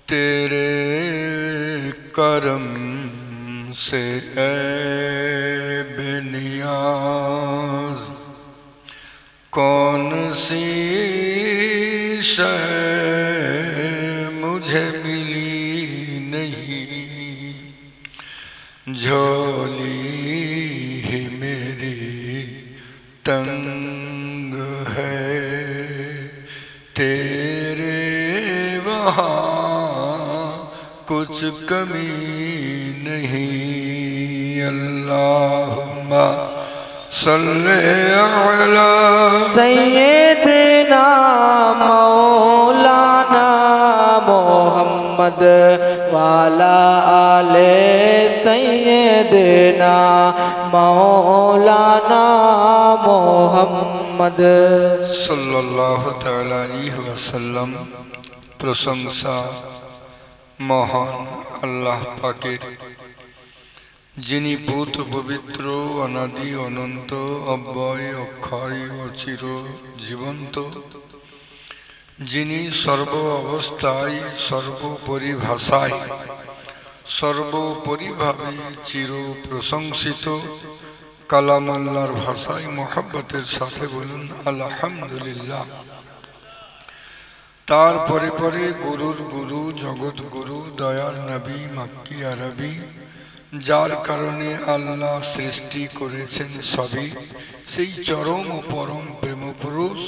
तेरे करम से ऐ बेनियाज कौन सी शय मुझे मिली नहीं, झोली ही मेरी तंग है, तेरे वहाँ कुछ कमी नहीं। अल्लाहुम्मा सल्ले अला सय्यदना मौलाना मोहम्मद वाला आले सय्यदना मौलाना मोहम्मद सल्लल्लाहु ताला अलैहि वसल्लम। प्रशंसा মহান আল্লাহ পাকের, যিনি ভূত পবিত্র, অনাদি অনন্ত, অব্যয় অক্ষয় অচির জীবন্ত, যিনি সর্ব অবস্থায় সর্বোপরি ভাষায় সর্বোপরিভাবে চির প্রশংসিত। কালাম আল্লাহর ভাষায় মোহাব্বতের সাথে বলুন আলহামদুলিল্লাহ। তারপরে পরে গুরুর গুরু, জগৎ গুরু, দয়ার নবী, মক্কি আরবি, যার কারণে আল্লাহ সৃষ্টি করেছেন সবই, সেই চরম ও পরম প্রেম পুরুষ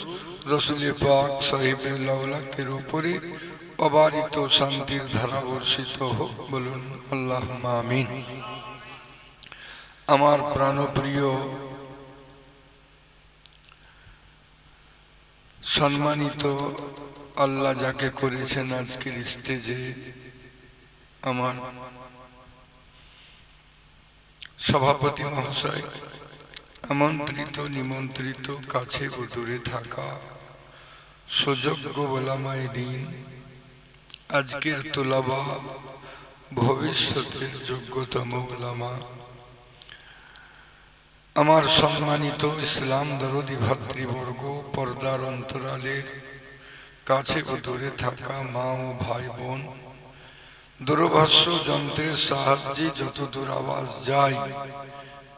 রসুলে পাক সাহিবে লাউলাকের উপরে অবারিত শান্তির ধারা বর্ষিত হোক, বলুন আল্লাহুম্মা আমিন। আমার প্রাণপ্রিয় সম্মানিত আল্লাহ যাকে করেছেন আজকের স্টেজে আমার সভাপতি মহাশয়, আমন্ত্রিত নিমন্ত্রিত কাছে ও দূরে থাকা সুযোগ্য ওলামায়ে দ্বীন, আজকের তোলাবা, ভবিষ্যতের যোগ্যতম ওলামা, আমার সম্মানিত ইসলাম দরদি ভাতৃবর্গ, পর্দার অন্তরালের কাছে ও দূরে থাকা মা ও ভাই বোন, দূরভাষ্য যন্ত্রের সাহায্যে যত দূর আওয়াজ যায়,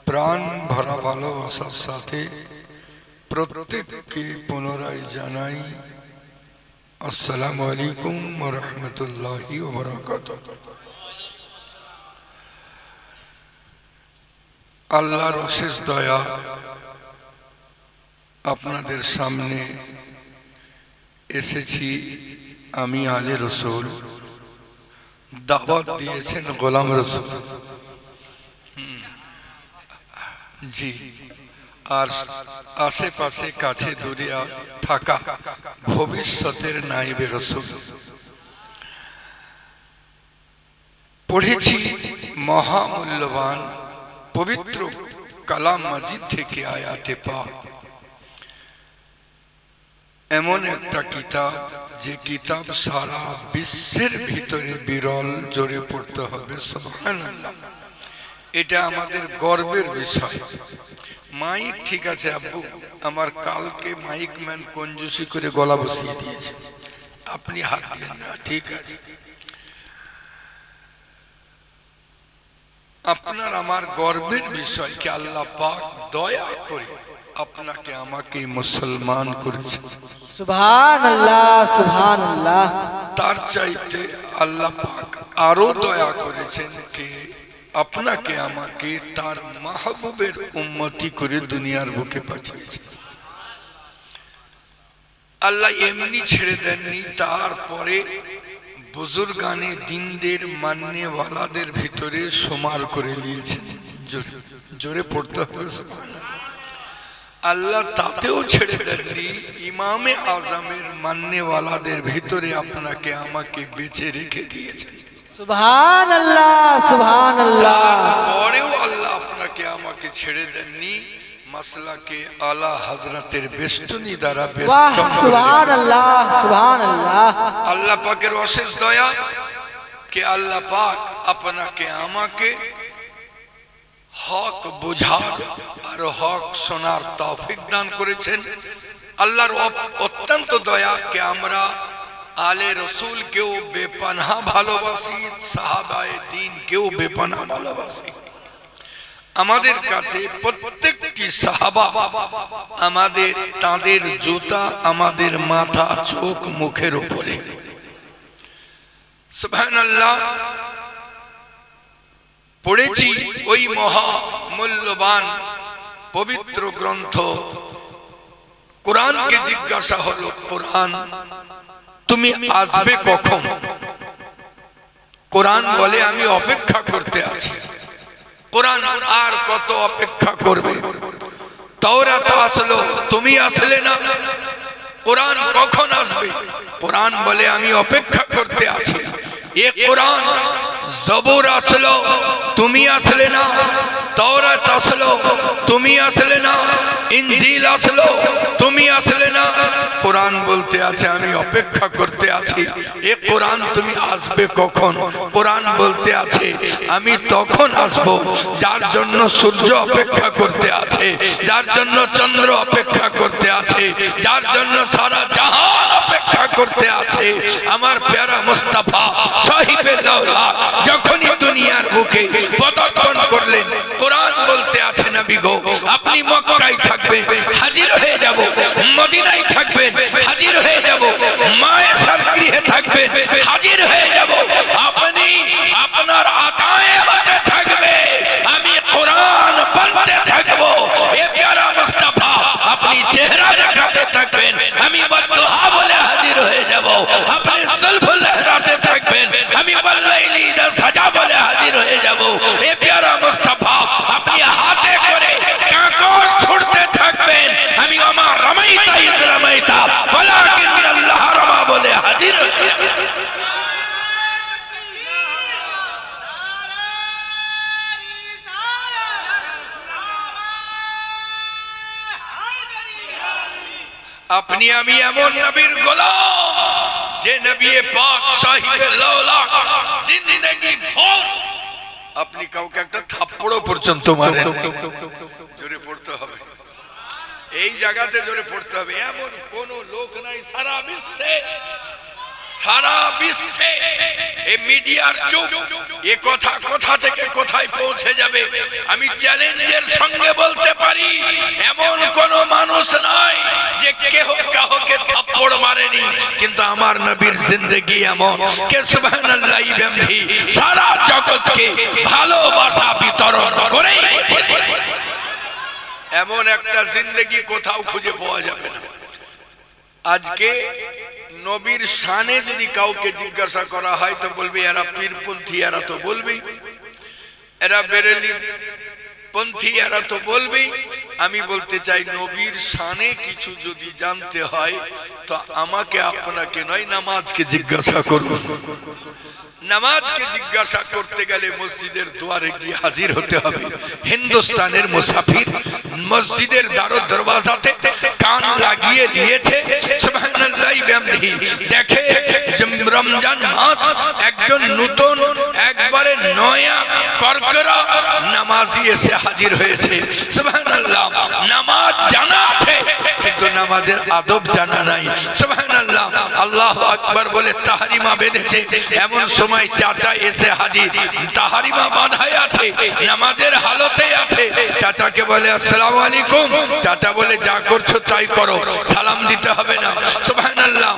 প্রাণ ভরা ভালোবাসার সাথে প্রত্যেককে পুনরায় জানাই আসসালামু আলাইকুম ওয়া রাহমাতুল্লাহি ওয়া বারাকাতুহু। আল্লাহর অশেষ দয়া, আপনাদের সামনে এসেছি আমি আলে রসুল, দাওয়াত দিয়েছেন গোলাম রসুল জি, আর আশেপাশে কাছে দূরে থাকা ভবিষ্যতের নাইবে রসুল। পড়েছি মহামূল্যবান পবিত্র কালাম মাজিদ থেকে আয়াতে পাক, এমন একটা কিতাব যে কিতাব সারা বিশ্বের ভিতরে বিরল, জোরে পড়তে হবে সুবহানাল্লাহ। এটা আমাদের গর্বের বিষয়। মাইক ঠিক আছে আব্বু, আমার কালকে মাইক ম্যান কঞ্জুসি করে গলা বসিয়ে দিয়েছে, আপনি হাত দিয়েন না, ঠিক আছে। আপনার আমার গর্বের বিষয় কি আল্লাহ পাক দয়া করে আপনাকে আমাকে মুসলমান করেছে, সুবহানাল্লাহ সুবহানাল্লাহ। তার চাইতে আল্লাহ পাক আরো দয়া করেছেন কে আপনাকে আমাকে তার মাহবুবের উম্মতি করে দুনিয়ার বুকে পাঠিয়েছে। আল্লাহ এমনি ছেড়ে দেননি, তারপরে বুজুর্গানে দিনদের মান্যওয়ালাদের ভিতরে সমার করে নিয়েছেন। জোরে জোরে পড়তে হবে সুবহানাল্লাহ। আল্লাহ তাতেও ছেড়ে দেননি, ইমামে আজমের মান্যওয়ালাদের ভিতরে আপনাকে আমাকে বেঁচে রেখে দিয়েছেন সুবহানাল্লাহ সুবহানাল্লাহ। পরেও আল্লাহ আপনাকে আমাকে ছেড়ে দেননি, মাসলাকে আলা হযরতের বেষ্টনী দ্বারা বেষ্টন। সুবহানাল্লাহ সুবহানাল্লাহ। আল্লাহ পাকের অশেষ দয়া কে আল্লাহ পাক আপনাকে আমাকে হক বুঝার আর হক শোনার তৌফিক দান করেছেন। আল্লাহর অত্যন্ত দয়া কে আমরা আলে রসুল কেউ বেপনাহ ভালোবাসি, সাহাবায়ে দ্বীন কেউ বেপনাহ ভালোবাসি। আমাদের কাছে প্রত্যেকটি সাহাবা আমাদের তাদের জুতা আমাদের মাথা চোখ মুখের উপরে। সুবহানাল্লাহ। পড়েছি ওই মহা মূল্যবান পবিত্র গ্রন্থ কোরআনকে জিজ্ঞাসা হলো, কোরআন তুমি আসবে কখন? কোরআন বলে আমি অপেক্ষা করতে আছি। কোরআন আর কত অপেক্ষা করবে? তাওরাত আসলো, তুমি আসলে না, কোরআন কখন আসবে? কোরআন বলে আমি অপেক্ষা করতে আছি। এ কোরআন জবুর আসলো, তুমি আসলে না, তাওরাত আসলো, তুমি আসলে না, ইনজিল আসলো, তুমি আসলে না। কোরআন বলতে আছে আমি অপেক্ষা করতে আছি। এ কোরআন তুমি আসবে কখন? কোরআন বলতে আছে আমি তখন আসব যার জন্য সূর্য অপেক্ষা করতে আছে, যার জন্য চন্দ্র অপেক্ষা করতে আছে, যার জন্য সারা জাহান অপেক্ষা করতে আছে। আমার প্যারা মুস্তাফা সাহিবে লাউলা যখনই দুনিয়ার বুকে পদার্পণ করলেন, কোরআন বলতে আছে নবী গো আপনি মক্কায় থাকবেন, হাজির হয়ে যাব, মদিনায় থাকবেন, হাজির হয়ে যাব, মায়ের গৃহে থাকবেন, হাজির হয়ে যাব, আপনি আপনার আতায়ে হতে থাকবে, আমি কোরআন বলতে থাকব। এ প্যারা মুস্তাফা আপনি চেহারা দেখাতে থাকবেন, আমি বদদুহা বলে হাজির হয়ে যাব, আপনি জুলফ লহরাতে থাকবেন, আমি ওয়াল্লাইলি ইযা সাজা বলে হাজির হয়ে যাব। এ প্যারা মুস্তাফা আপনি হাতে করে কাঁকর ছুড়তে থাকবেন, আমি ওমা রামাইতা ইয রামাইতা ওয়ালাকিন আল্লাহ রামা বলে হাজির হয়ে যাব। আপনি আমি এমন নবীর গোলাম যে নবী পাক সাহিবে লাউলা জিন্দেগি ভর আপনি কাউকে একটা থাপ্পড়ও পর্যন্ত মারেন। জোরে পড়তে হবে, এই জায়গাতে জোরে পড়তে হবে। এমন কোন লোক নাই সারা বিশ্বে, সারা বিশ্বে এই মিডিয়ার যুগ, এ কথা কোথা থেকে কোথায় পৌঁছে যাবে আমি চ্যালেঞ্জের সঙ্গে বলতে পারি। এমন কোন মানুষ নাই যে কেহ কাউকে থাপ্পড় মারেনি, কিন্তু আমার নবীর জিন্দেগি এমন কে সুবহানাল্লাহ বিহামদিহি সারা জগৎকে ভালোবাসা বিতরণ করে। এমন একটা জিন্দেগি কোথাও খুঁজে পাওয়া যাবে না। আজকে নবীর শানে যদি কাউকে জিজ্ঞাসা করা হয় তো বলবে এরা পীরপন্থী, এরা তো বলবেই, এরা বেরেলি পন্থী, এরা তো বলবেই। আমি বলতে চাই নবীর শানে কিছু যদি জানতে হয় তো আমাকে আপনাকে নয়, নামাজকে জিজ্ঞাসা করুন। নামাজকে জিজ্ঞাসা করতে গেলে মসজিদের দুয়ারে গিয়ে হাজির হতে হবে। হিন্দুস্তানের মুসাফির মসজিদের দ্বার দরওয়াজাতে কান লাগিয়ে দিয়েছে, সুবহানাল্লাহ বিহামদিহি দেখে রমজান মাস একজন নতুন একবারে নয়া করকরা নামাজি এসে হাজির হয়েছে। সুবহানাল্লাহ, নামাজ জানা আছে কিন্তু নামাজের আদব জানা নাই। সুবহানাল্লাহ, আল্লাহু আকবার বলে তাহরিমা বেঁধেছে, এমন সময় চাচা এসে হাজির, তাহরিমা বাঁধায় আছে, নামাজের হালতে আছে। চাচাকে বলে আসসালামু আলাইকুম, চাচা বলে যা করছো তাই করো, সালাম দিতে হবে না। সুবহানাল্লাহ,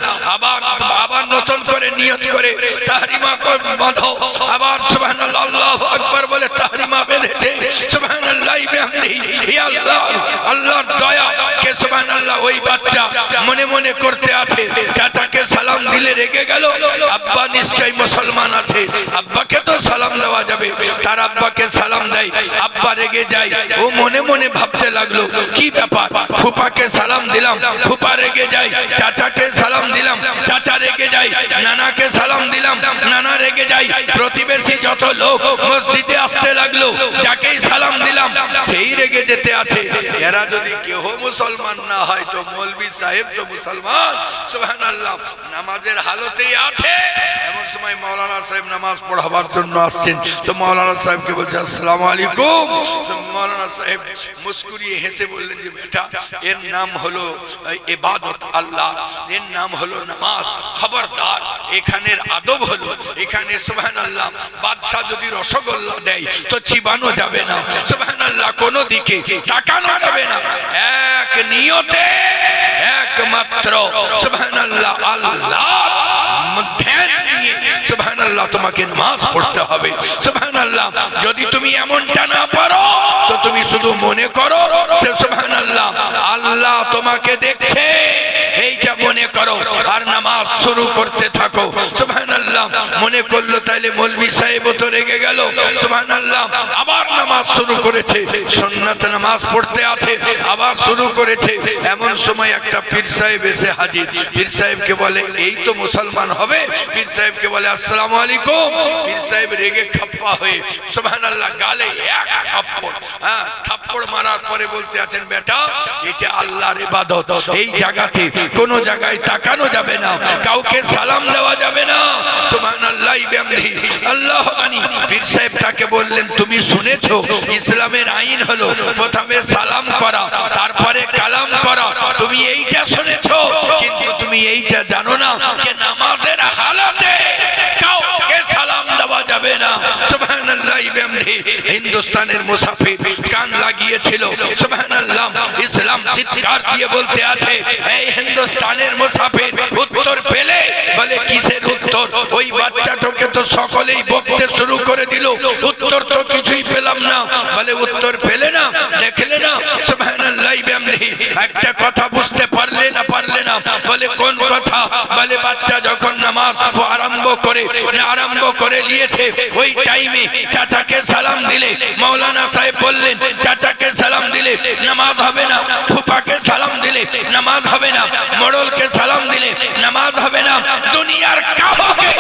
আবার নতুন করে নিয়ত করে তাহরিমা বাঁধো, আবার সুবহানাল্লাহ আল্লাহু আকবার বলে তাহরিমা বেঁধেছে। সুবহানাল্লাহ বিহামদিহি, ইয়া আল্লাহ, আল্লাহর দয়া কে সুবহানাল্লাহ ওই বাচ্চা মনে মনে করতে আছে। চাচাকে সালাম দিলে রেগে গেল, আব্বা নিশ্চয়ই মুসলমান আছে, আব্বাকে তো সালাম দেওয়া যাবে, তার আব্বাকে সালাম দেয়, আব্বা রেগে যায়। ও মনে মনে ভাবতে লাগলো কি ব্যাপার, ফুপাকে সালাম দিলাম, ফুপা রেগে যায়, চাচাকে সালাম দিলাম, চাচা রেগে যায়, নানাকে সালাম দিলাম, নানা রেগে যায়। প্রতিবেশী যত লোক মসজিদে আসতে লাগলো, যাকেই সালাম দিলাম সেই রেগে যেতে আছে। এরা যদি কেউ মুসলমান না হয় তো মৌলভী সাহেব তো মুসলমান। সুবহানাল্লাহ, নামাজের হালতেই আছে। এমন সময় মাওলানা সাহেব নামাজ পড়াবার জন্য আসছেন, তো মাওলানা সাহেবকে বলছে আসসালামু আলাইকুম। মাওলানা সাহেব মুস্কুরিয়ে হেসে বললেন যে বেটা এর নাম হলো ইবাদত আল্লাহ, এর নাম হলো নামাজ, খবর খবরদার এখানের আদব হলো এখানে সুবহানাল্লাহ বাদশা যদি রসগোল্লা দেয় তো চিবানো যাবে না, সুবহানাল্লাহ কোনো দিকে তাকানো যাবে না, এক নিয়তে একমাত্র সুবহানাল্লাহ আল্লাহ ধ্যান নিয়ে সুবহানাল্লাহ তোমাকে নামাজ পড়তে হবে। সুবহানাল্লাহ যদি তুমি এমনটা না পারো তো তুমি শুধু মনে করো সুবহানাল্লাহ আল্লাহ তোমাকে দেখছে, এইটা মনে করো আর নামাজ শুরু করতে থাকো। সুবহানাল্লাহ মনে করলো তাইলে মৌলভী সাহেব তো রেগে গেল, সুবহানাল্লাহ আবার নামাজ শুরু করেছে, সুন্নাত নামাজ পড়তে আছে আবার শুরু করেছে। এমন সময় একটা পীর সাহেব এসে হাজির, পীর সাহেবকে বলে এই তো মুসলমান হবে, পীর সাহেবকে বলে আসসালামু আলাইকুম। পীর সাহেব রেগে খাপ্পা হয়ে সুবহানাল্লাহ গালে এক থাপ্পড়, হ্যাঁ থাপ্পড় মারার পরে বলতে আছেন বেটা এটা আল্লাহর ইবাদত, এই জায়গাতে কোন জায়গায় তাকানো যাবে না, কাউকে সালাম দেওয়া যাবে না। সুবহানাল্লাহ বিহামদিহি আল্লাহু গানি। পীর সাহেব তাকে বললেন তুমি শুনেছো ইসলামের আইন হলো প্রথমে সালাম করা তারপরে কালাম করা, তুমি এইটা শুনেছো কিন্তু তুমি এইটা জানো না যে নামাজের হালাতে কাউকে সালাম দেওয়া যাবে না। সুবহানাল্লাহ বিহামদিহি হিন্দুস্তানের মুসাফির কান লাগিয়েছিল, সুবহানাল্লাহ ইসলাম চিৎকার দিয়ে বলতে আছে এই হিন্দুস্তানের মুসাফির উত্তর পেলে? বলে কিসের উত্তর? ওই বাচ্চাটাকে তো সকলেই বকতে শুরু করে দিল, উত্তর তো কিছুই পেলাম না। বলে উত্তর পেলে না, দেখলে না? সুবহানাল্লাহ বিহামদিহি একটা কথা বুঝতে পারলে না? বলে কোন কথা? বলে বাচ্চা যখন নামাজ আরম্ভ করে নিয়েছে ওই টাইমে চাচাকে সালাম দিলে, মাওলানা সাহেব বললেন চাচাকে সালাম দিলে নামাজ হবে না, ফুফাকে সালাম দিলে নামাজ হবে না, মোড়লকে সালাম দিলে নামাজ হবে না, দুনিয়ার কাউকে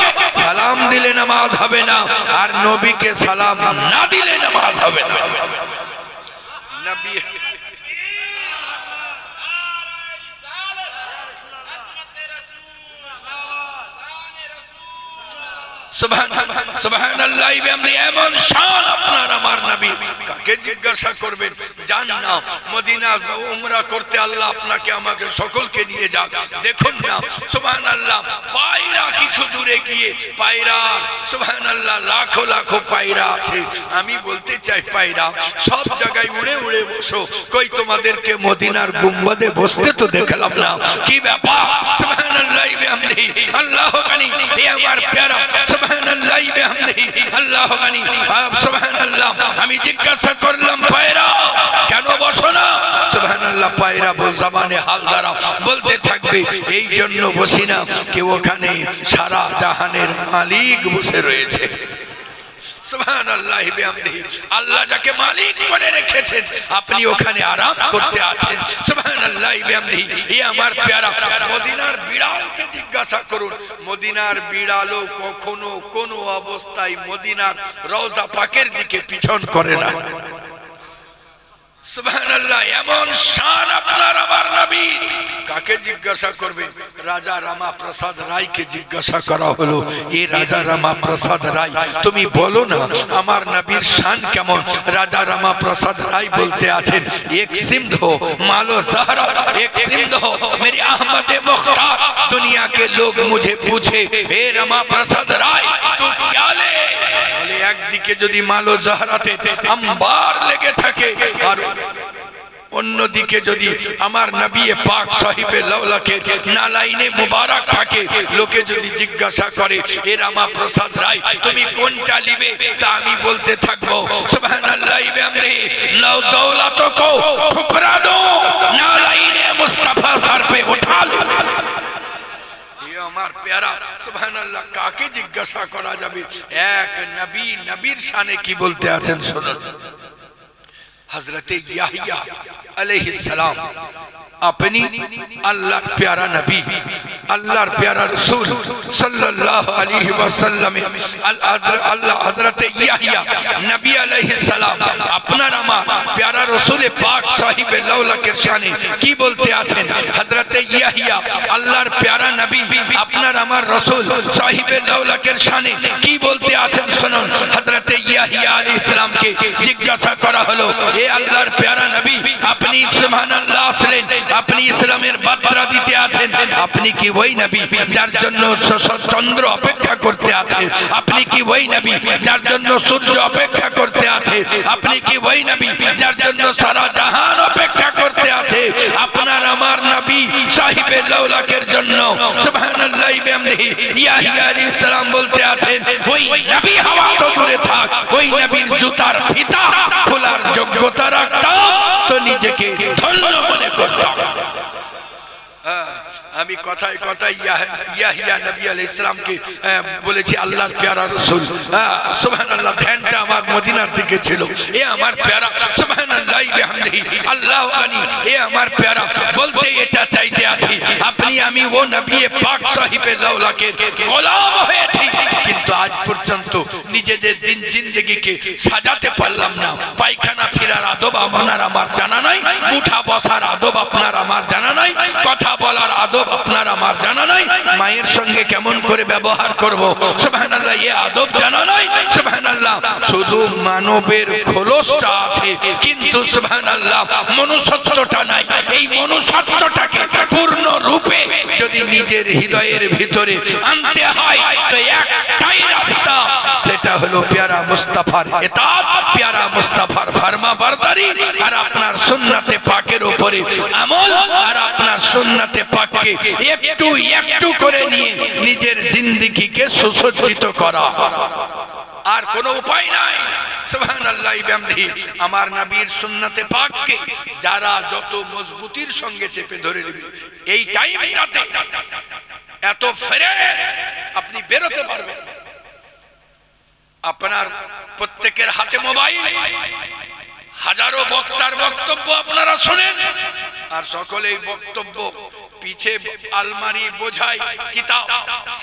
সালাম দিলে নামাজ হবে না, আর নবীকে সালাম না দিলে নামাজ হবে না। নবী সুবহানাল্লাহ এমন শান আপনার আমার নবী। কাকে জিজ্ঞাসা করবেন? জান না মদিনা উমরা করতে আল্লাহ আপনাকে আমাকে সকলকে নিয়ে যাক, দেখুন না সুবহানাল্লাহ পায়রা কিছু দূরে গিয়ে পায়রা সুবহানাল্লাহ লাখো লাখো পায়রা আছে। আমি বলতে চাই পায়রা সব জায়গায় উড়ে উড়ে বসো, কই তোমাদেরকে মদিনার গুম্বাদে বসতে তো দেখলাম না, কি ব্যাপার? সুবহানাল্লাহ বিহামদিহি আল্লাহু গানি। এ আমার প্যারা সুবহানাল্লাহ বিহামদিহি আল্লাহু গানি। সুবহানাল্লাহ আমি জিজ্ঞাসা করলাম পায়রা কেন বসো না? সুবহানাল্লাহ পায়রা বল জবানে হাল দ্বারা বলতে থাকবে এই জন্য বসি না কেউ ওখানে সারা জাহানের মালিক বসে রয়েছে। সুবহানাল্লাহ বিহামদিহি আল্লাহ যাকে মালিক করে রেখেছেন আপনি ওখানে আরাম করতে আছেন। সুবহানাল্লাহ বিহামদিহি এই আমার প্যারা মদিনার বিড়ালকে জিজ্ঞাসা করুন, মদিনার বিড়ালও কখনো কোনো অবস্থায় মদিনার রওজা পাকের দিকে পিছন করে না। সুবহানাল্লাহ এমন শান আপনার আমার নবী। কাকে জিজ্ঞাসা করবেন? রাজা রামা প্রসাদ রায়কে জিজ্ঞাসা করা হলো, এই রাজা রামা প্রসাদ রায় তুমি বলো না আমার নবীর শান কেমন? রাজা রামা প্রসাদ রায় বলতে আছেন এক सिंध हो मालो जहरा, एक सिंध हो मेरी अहमद मुख्तार, दुनिया के लोग मुझे पूछे हे रमा प्रसाद राय तू क्या ले? বলে একদিকে যদি মালো জহরাতে আম্বার লেগে থাকে আর অন্যদিকে যদি আমার নবী পাক সাহিবে লাউলাকে নালাইনে মুবারক থাকে, লোকে যদি জিজ্ঞাসা করে এ রামা প্রসাদ রায় তুমি কোনটা নিবে, তা আমি বলতে থাকবো সুবহানাল্লাহ বিহামদিহি লাউ দৌলত কো ঠুকরা দো নালাইনে মুস্তাফা সর पे उठा लो। আমার প্যারা সুবহানাল্লাহ কাকে জিজ্ঞাসা করা যাবে? এক নবী, নবীর শানে কি বলতে আছেন শুনুন। हजरत याहिया अलैहिस्सलाम अपनी अल्लाह प्यारा नबी अल्लाह प्यारा रसूल सल्लल्लाहु अलैहि वसल्लम अल्लाह हजरत याहिया नबी अलैहिस्सलाम अपना नामा प्यारा रसूल पाक साहिब लौला के शाने की बोलते आছেন। हजरत याहिया अल्लाहर प्यारा नबी अपना नामा रसूल साहिब लौला के शाने की बोलते आছেন শুনুন। हजरत ইয়াহিয়া আলাইহিস সালামকে জিজ্ঞাসা করা হলো, এ আল্লাহর প্যারা নবী, আপনি সুবহানাল্লাহ আসলেন, আপনি ইসলামের বার্তা দিতে আছেন, আপনি কি ওই নবী যার জন্য চন্দ্র অপেক্ষা করতে আছে? আপনি কি ওই নবী যার জন্য সূর্য অপেক্ষা করতে আছে? আপনি কি ওই নবী যার জন্য সারা জাহান অপেক্ষা করতে আছে? আপনার আমার নবী সাহিবে লাউলাকের জন্য সুবহানাল্লাহি বিহামদিহি ইয়াহিয়া আলাইহিস সালাম বলতে আছেন, ওই নবী হওয়া তো দূরে থাক, ওই নবীর জুতার ফিতা খোলার যোগ্যতা রাখতাম তো নিজেকে ধন্য মনে করতাম। আমি কথায় কথায় ইয়াহিয়া নবী আলাইহিস সালামকে বলেছি আল্লাহর প্যারা রাসূল। সুবহানাল্লাহ, ধ্যানটা আমার মদিনার দিকে ছিল। এ আমার প্যারা সুবহানাল্লাহি বিহামদিহি আল্লাহু আনি, এ আমার প্যারা বলতে এটা চাইতে আছি, আপনি আমি ও নবী পাক সাহিবে লাউলাকের গোলাম হয়েছি, কিন্তু আজ পর্যন্ত নিজেদের দিন জিন্দেগিকে সাজাতে পারলাম না। পায়খানা ফেরার আদব আপনার আমার জানা নাই, উঠা বসার আদব আপনার আমার জানা নাই, কথা বলার আদব আপনার আমার জানা নাই, মায়ের সঙ্গে কেমন করে ব্যবহার করব সুবহানাল্লাহ এই আদব জানা নাই। সুবহানাল্লাহ, শুধু মানবের খোলসটা আছে কিন্তু সুবহানাল্লাহ মনুষ্যত্বটা নাই। এই মনুষ্যত্বটাকে পূর্ণ রূপে যদি নিজের হৃদয়ের ভিতরে আনতে হয় তো একটাই রাস্তা, সেটা হলো প্যারা মুস্তাফার ইতাআত, প্যারা মুস্তাফার ফরমাবরদারি, আর আপনার সুন্নাতে পাকের উপরে আমল, আর আপনার সুন্নাতে পাককে একটু একটু করে নিয়ে নিজের জিন্দেগিকে সুসজ্জিত করা, আর কোনো উপায় নাই। সুবহানাল্লাহি বিহামদিহি আমার নবীর সুন্নাতে পাককে যারা যত মজবুতির সঙ্গে চেপে ধরে নেবে, এই টাইমটাতে এত ফেরে আপনি বেরোতে পারবেন। আপনার প্রত্যেকের হাতে মোবাইল, হাজারো বক্তার বক্তব্য আপনারা শুনেন, আর সকলেই বক্তব্য পিছে আলমারি বোঝায় কিতাব,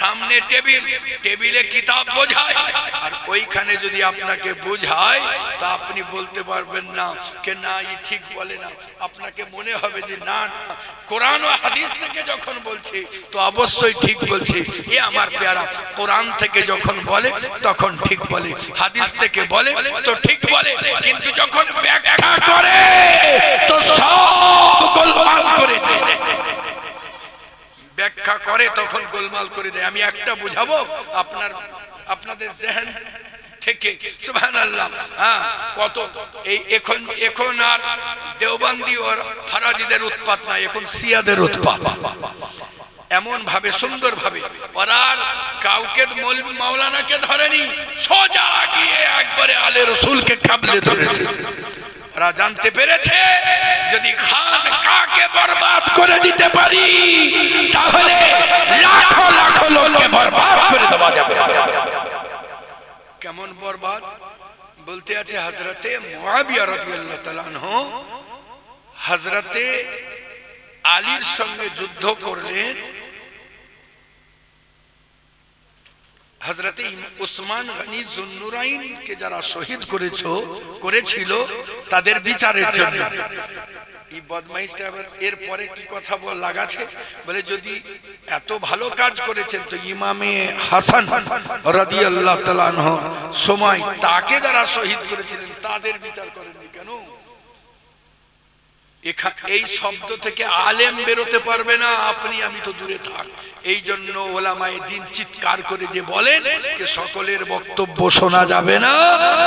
সামনে টেবিল, টেবিলে কিতাব বোঝায়, আর ওইখানে যদি আপনাকে বোঝায় তা আপনি বলতে পারবেন না যে না এই ঠিক বলে না, আপনাকে মনে হবে যে না না কোরআন ও হাদিস থেকে যখন বলছে তো অবশ্যই ঠিক বলছে। এ আমার প্যারা কোরআন থেকে যখন বলে তখন ঠিক বলে, হাদিস থেকে বলে তো ঠিক বলে, কিন্তু যখন ব্যাখ্যা করে তো সব গোলমাল করে দেয়, ব্যাখ্যা করে তখন গোলমাল করে দেয়। আমি একটা বুঝাবো আপনাদের জেহেন থেকে সুবহানাল্লাহ। কত এই এখন আর দেওবন্দি আর ফারাজিদের উৎপাত না, এখন শিয়াদের উৎপাত। এমন ভাবে সুন্দর ভাবে ওরা কাউকে মাওলানাকে ধরেনি, সোজা গিয়ে একবারে আলে রসুলকে কাবলে ধরেছে। ওরা জানতে পেরেছে যদি খান কাকে বরবাদ করে দিতে পারি তাহলে লাখো লাখো লোককে বরবাদ করে দেওয়া যাবে। কেমন বরবাদ বলতে আছে হযরতে মুআবিয়া রাদিয়াল্লাহু তাআলা আনহু হযরতে আলীর সঙ্গে যুদ্ধ করলেন, হযরতে উসমান গনি যুন্নুরাইনকে যারা শহীদ করেছিল তাদের বিচারের জন্য। এই বদমাইশটা এরপরে কি কথা লাগাছে বলে, যদি এত ভালো কাজ করেছেন তো ইমামে হাসান রাদিয়াল্লাহু তাআলা আনহু সময় তাকে যারা শহীদ করেছিলেন তাদের বিচার করেননি কেন? এই শব্দ থেকে আলেম বেরোতে পারবে না, আপনি আমি তো দূরে থাক। এই জন্য ওলামায়ে দ্বীন চিৎকার করে যে বলেন যে সকলের বক্তব্য শোনা যাবে না,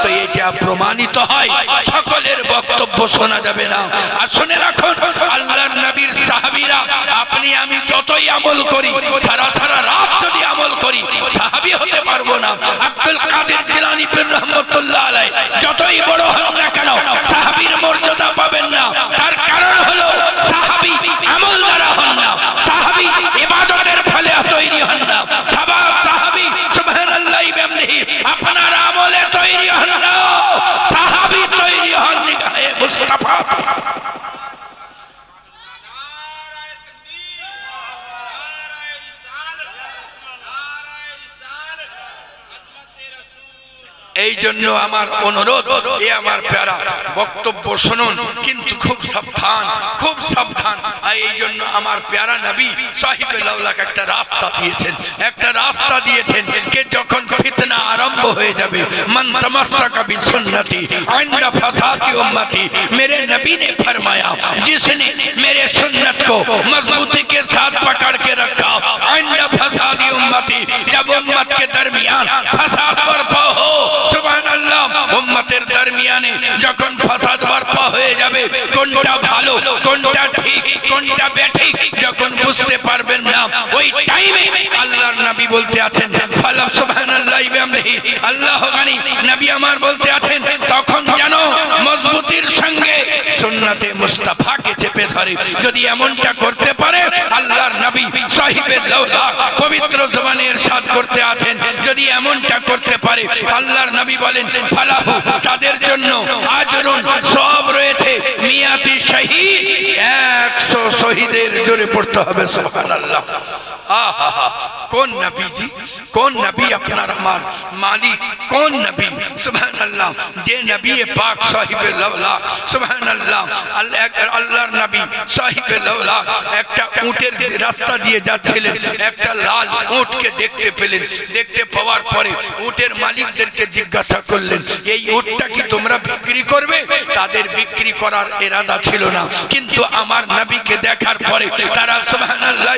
তো এটা প্রমাণিত হয় সকলের বক্তব্য শোনা যাবে না। আর শুনে রাখুন, আল্লাহর নবীর সাহাবীরা আপনি আমি যতই আমল করি, সারা সারা রাত যদি আমল করি, সাহাবী হতে পারবো না। আব্দুল কাদের জিলানী পীর রহমাতুল্লাহ আলাইহি যতই বড় হন না কেন সাহাবীর মর্যাদা পাবেন না। তার কারণ হলো সাহাবী আমল দ্বারা হন না, সাহাবী ইবাদতের ফলে তৈরি হন না, সাহাবী সুবহানাল্লাহি বিহামদিহি আপনার আমলে তৈরি হন না, সাহাবী তৈরি হন নিগাহে মুস্তাফা। এই জন্য আমার অনুরোধ, এ আমার প্যারা বক্তব্য শুনুন কিন্তু খুব সাবধান, খুব সাবধান। আর এই জন্য আমার প্যারা নবী সাহিবে লাউলাক একটা রাস্তা দিয়েছেন, একটা রাস্তা দিয়েছেন কে যখন ফিতনা আরম্ভ आरंभ हो जाए। मन तमस्सका बिसुन्नती इंदा फसादी उम्मती, मेरे नबी ने फरमाया जिसने मेरे सुन्नत को मजबूती के साथ पकड़ के रखा, इंदा फसादी उम्मती, जब उम्मत के दरमियान फसाद बर्पा हो, सुभान अल्लाह, उम्मतेर दरमियाने যখন ফসাদ বর্পা হয়ে যাবে, কোনটা ভালো কোনটা ঠিক কোনটা বেঠিক যখন বুঝতে পারবেন না, ওই টাইমে আল্লাহর নবী বলতে আছেন ফালা সুবহানাল্লাহি বিহামদিহি, আল্লাহ গানি নবী আমার বলতে আছেন তখন জানো মজবুতির সঙ্গে সুন্নতে মুস্তাফাকে চেপে ধরে। যদি এমনটা করতে পারে আল্লাহর নবী সাহিবে লাউলা পবিত্র জবানে ইরশাদ করতে আছেন, যদি এমনটা করতে পারে আল্লাহর নবী বলেন ফালাহু, তাদের জন্য আজরুন সওয়াব রয়েছে মিয়াতি শহীদ, 100 শহীদের জোরে পড়তে হবে সুবহানাল্লাহ। আহা, কোন নবী জি, কোন নবী আপনার আমার মালিক, কোন নবী সুবহানাল্লাহ, যে নবী পাক সাহিবে লাউলা সুবহানাল্লাহ, আল্লাহর নবী সাহিবে লাউলা একটা উটের রাস্তা দিয়ে যাচ্ছিলেন, একটা লাল উটকে দেখতে পেলেন, দেখতে পাওয়ার পরে উটের মালিকদেরকে জিজ্ঞাসা করলেন এই উটটা কি তোমরা বিক্রি করবে? তাদের বিক্রি করার ইরাদা ছিল না, কিন্তু আমার নবীকে দেখার পরে তারা সুবহানাল্লাহ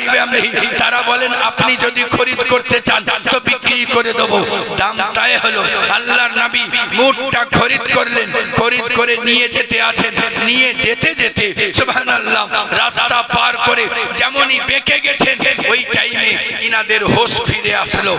তারা বলেন আপনি যদি খরিদ করতে চান তো বিক্রি করে দেব। দাম তাই হলো, আল্লাহর নবী উটটা খরিদ করলেন, খরিদ করে নিয়ে যেতে আছেন, নিয়ে যেতে যেতে সুবহানাল্লাহ রাস্তা পার করে যেমনই বেঁকে গেছেন ওই টাইমে ইনাদের হোশ ফিরে আসলো।